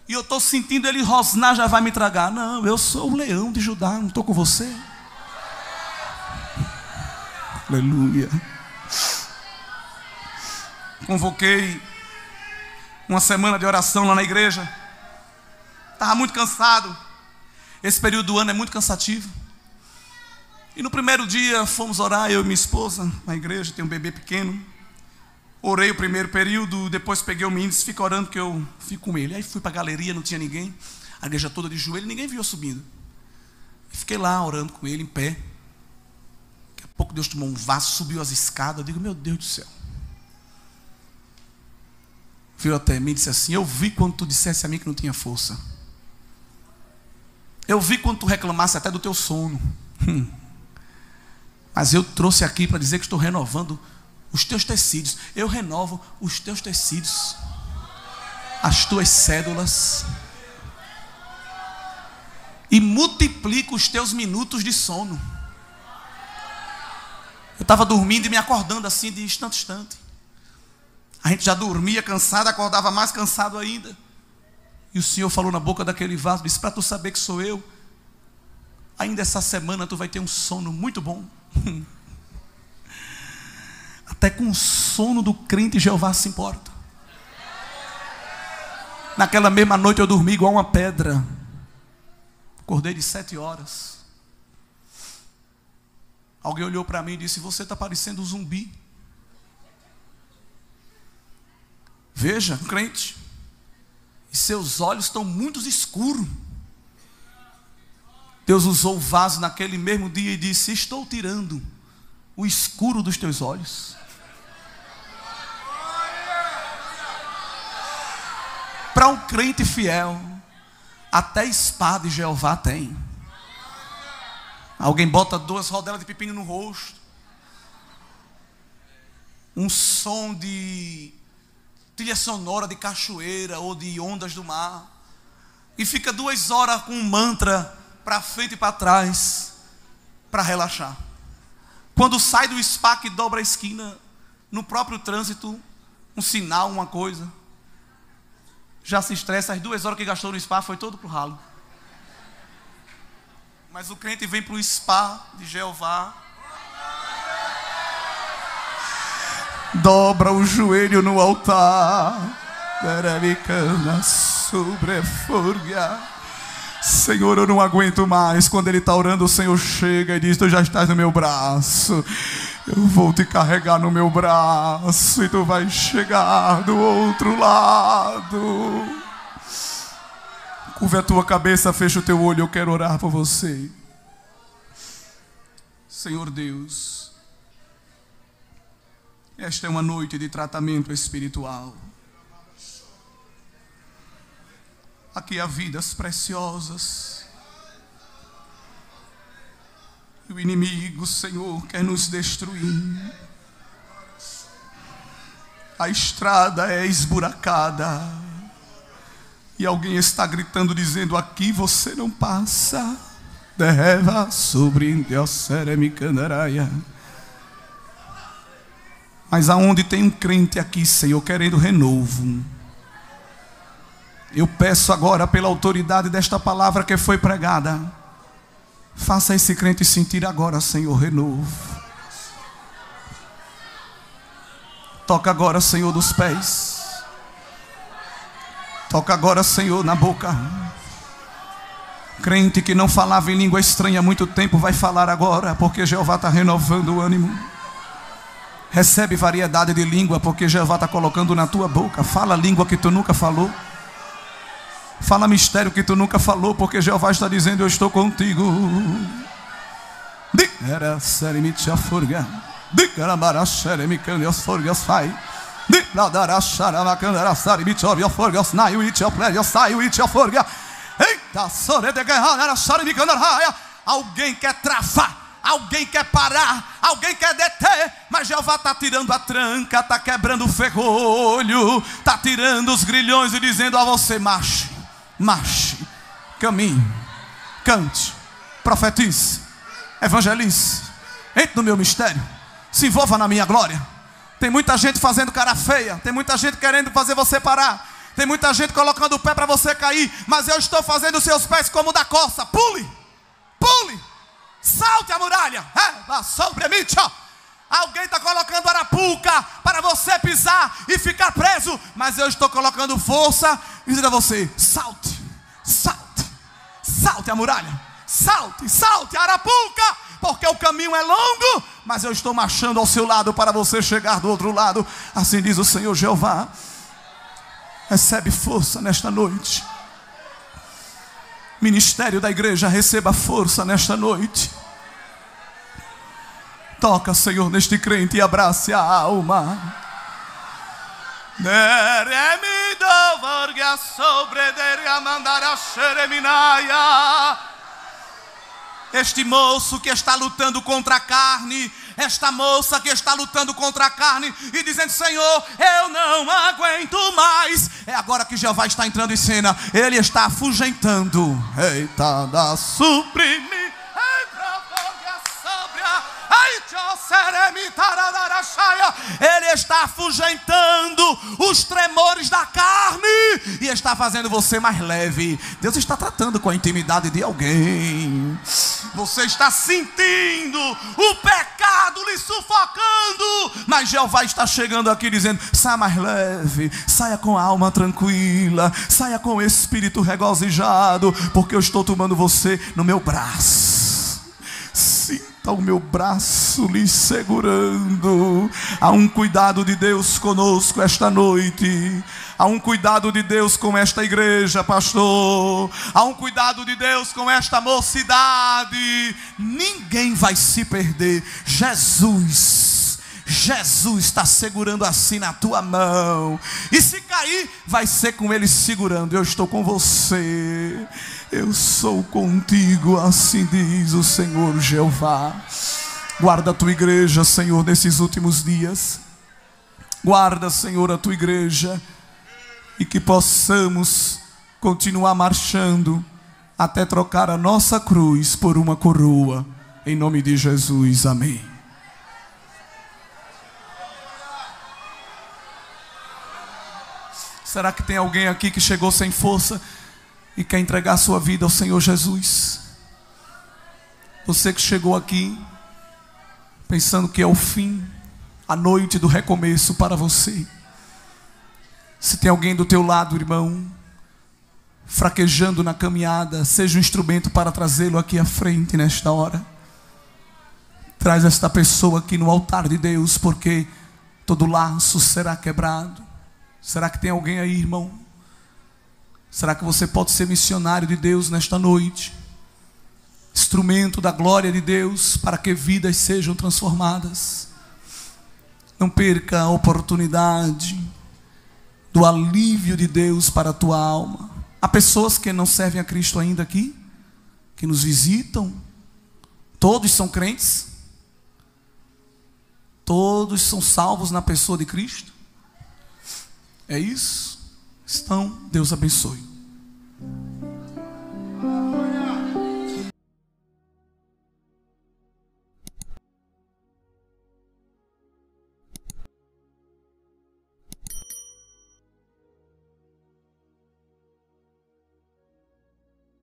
e eu estou sentindo ele rosnar, já vai me tragar. Não, eu sou o leão de Judá, não estou com você. Aleluia. Convoquei uma semana de oração lá na igreja. Estava muito cansado. Esse período do ano é muito cansativo. E no primeiro dia fomos orar, eu e minha esposa, na igreja, tem um bebê pequeno. Orei o primeiro período, depois peguei o menino e disse: fica orando que eu fico com ele. Aí fui para a galeria, não tinha ninguém, a igreja toda de joelho, ninguém viu eu subindo. E fiquei lá orando com ele em pé. Daqui a pouco Deus tomou um vaso, subiu as escadas. Eu digo: meu Deus do céu. Veio até mim e disse assim: eu vi quando tu dissesse a mim que não tinha força. Eu vi quando tu reclamasse até do teu sono. Mas eu trouxe aqui para dizer que estou renovando os teus tecidos. Eu renovo os teus tecidos, as tuas cédulas, e multiplico os teus minutos de sono. Eu estava dormindo e me acordando assim de instante a instante. A gente já dormia cansado, acordava mais cansado ainda. E o Senhor falou na boca daquele vaso, disse: para tu saber que sou eu, ainda essa semana tu vai ter um sono muito bom. Até com o sono do crente Jeová se importa. Naquela mesma noite eu dormi igual uma pedra. Acordei de 7 horas. Alguém olhou para mim e disse: você está parecendo um zumbi. Veja, crente, e seus olhos estão muito escuros. Deus usou o vaso naquele mesmo dia e disse: estou tirando o escuro dos teus olhos. Para um crente fiel, até espada de Jeová tem. Alguém bota 2 rodelas de pepino no rosto, um som de trilha sonora de cachoeira ou de ondas do mar, e fica 2 horas com um mantra para frente e para trás, para relaxar. Quando sai do spa que dobra a esquina, no próprio trânsito, um sinal, uma coisa, já se estressa. As 2 horas que gastou no spa foi todo pro ralo. Mas o crente vem para o spa de Jeová, dobra o joelho no altar, Senhor, eu não aguento mais. Quando ele está orando, o Senhor chega e diz: tu já estás no meu braço, eu vou te carregar no meu braço, e tu vai chegar do outro lado. Curva a tua cabeça, fecha o teu olho, eu quero orar por você. Senhor Deus, esta é uma noite de tratamento espiritual. Aqui há vidas preciosas, e o inimigo, Senhor, quer nos destruir. A estrada é esburacada, e alguém está gritando, dizendo: aqui você não passa. Derreva sobre Deus. Mas aonde tem um crente aqui, Senhor, querendo renovo, eu peço agora, pela autoridade desta palavra que foi pregada, faça esse crente sentir agora, Senhor, renovo. Toca agora, Senhor, dos pés. Toca agora, Senhor, na boca. Crente que não falava em língua estranha há muito tempo, vai falar agora, porque Jeová está renovando o ânimo. Recebe variedade de língua, porque Jeová está colocando na tua boca. Fala língua que tu nunca falou. Fala mistério que tu nunca falou, porque Jeová está dizendo: eu estou contigo. Alguém quer travar, alguém quer parar, alguém quer deter, mas Jeová está tirando a tranca, está quebrando o ferrolho, está tirando os grilhões e dizendo a você: marche, marche, caminhe, cante, profetize, evangelize, entre no meu mistério, se envolva na minha glória. Tem muita gente fazendo cara feia, tem muita gente querendo fazer você parar, tem muita gente colocando o pé para você cair, mas eu estou fazendo os seus pés como da coça. Pule, pule, salte a muralha. Alguém está colocando arapuca para você pisar e ficar preso, mas eu estou colocando força e dizendo a você: salte, salte, salte a muralha, salte, salte a arapuca, porque o caminho é longo, mas eu estou marchando ao seu lado para você chegar do outro lado. Assim diz o Senhor Jeová. Recebe força nesta noite. Ministério da igreja, receba força nesta noite. Toca, Senhor, neste crente e abrace a alma. Este moço que está lutando contra a carne, esta moça que está lutando contra a carne e dizendo: Senhor, eu não aguento mais. É agora que Jeová está entrando em cena. Ele está afugentando. Eita, da suprime. Ele está afugentando os tremores da carne e está fazendo você mais leve. Deus está tratando com a intimidade de alguém. Você está sentindo o pecado lhe sufocando, mas Jeová está chegando aqui dizendo: saia mais leve, saia com a alma tranquila, saia com o espírito regozijado, porque eu estou tomando você no meu braço. Sinta o meu braço lhe segurando. Há um cuidado de Deus conosco esta noite. Há um cuidado de Deus com esta igreja, pastor. Há um cuidado de Deus com esta mocidade. Ninguém vai se perder. Jesus está segurando assim na tua mão. E se cair, vai ser com Ele segurando. Eu estou com você. Eu sou contigo, assim diz o Senhor Jeová. Guarda a tua igreja, Senhor, nesses últimos dias. Guarda, Senhor, a tua igreja. E que possamos continuar marchando até trocar a nossa cruz por uma coroa. Em nome de Jesus, amém. Será que tem alguém aqui que chegou sem força e quer entregar sua vida ao Senhor Jesus? Você que chegou aqui pensando que é o fim, a noite do recomeço para você. Se tem alguém do teu lado, irmão, fraquejando na caminhada, seja um instrumento para trazê-lo aqui à frente nesta hora. Traz esta pessoa aqui no altar de Deus, porque todo laço será quebrado. Será que tem alguém aí, irmão? Será que você pode ser missionário de Deus nesta noite? Instrumento da glória de Deus para que vidas sejam transformadas. Não perca a oportunidade do alívio de Deus para a tua alma. Há pessoas que não servem a Cristo ainda aqui, que nos visitam. Todos são crentes? Todos são salvos na pessoa de Cristo? É isso? Então, Deus abençoe.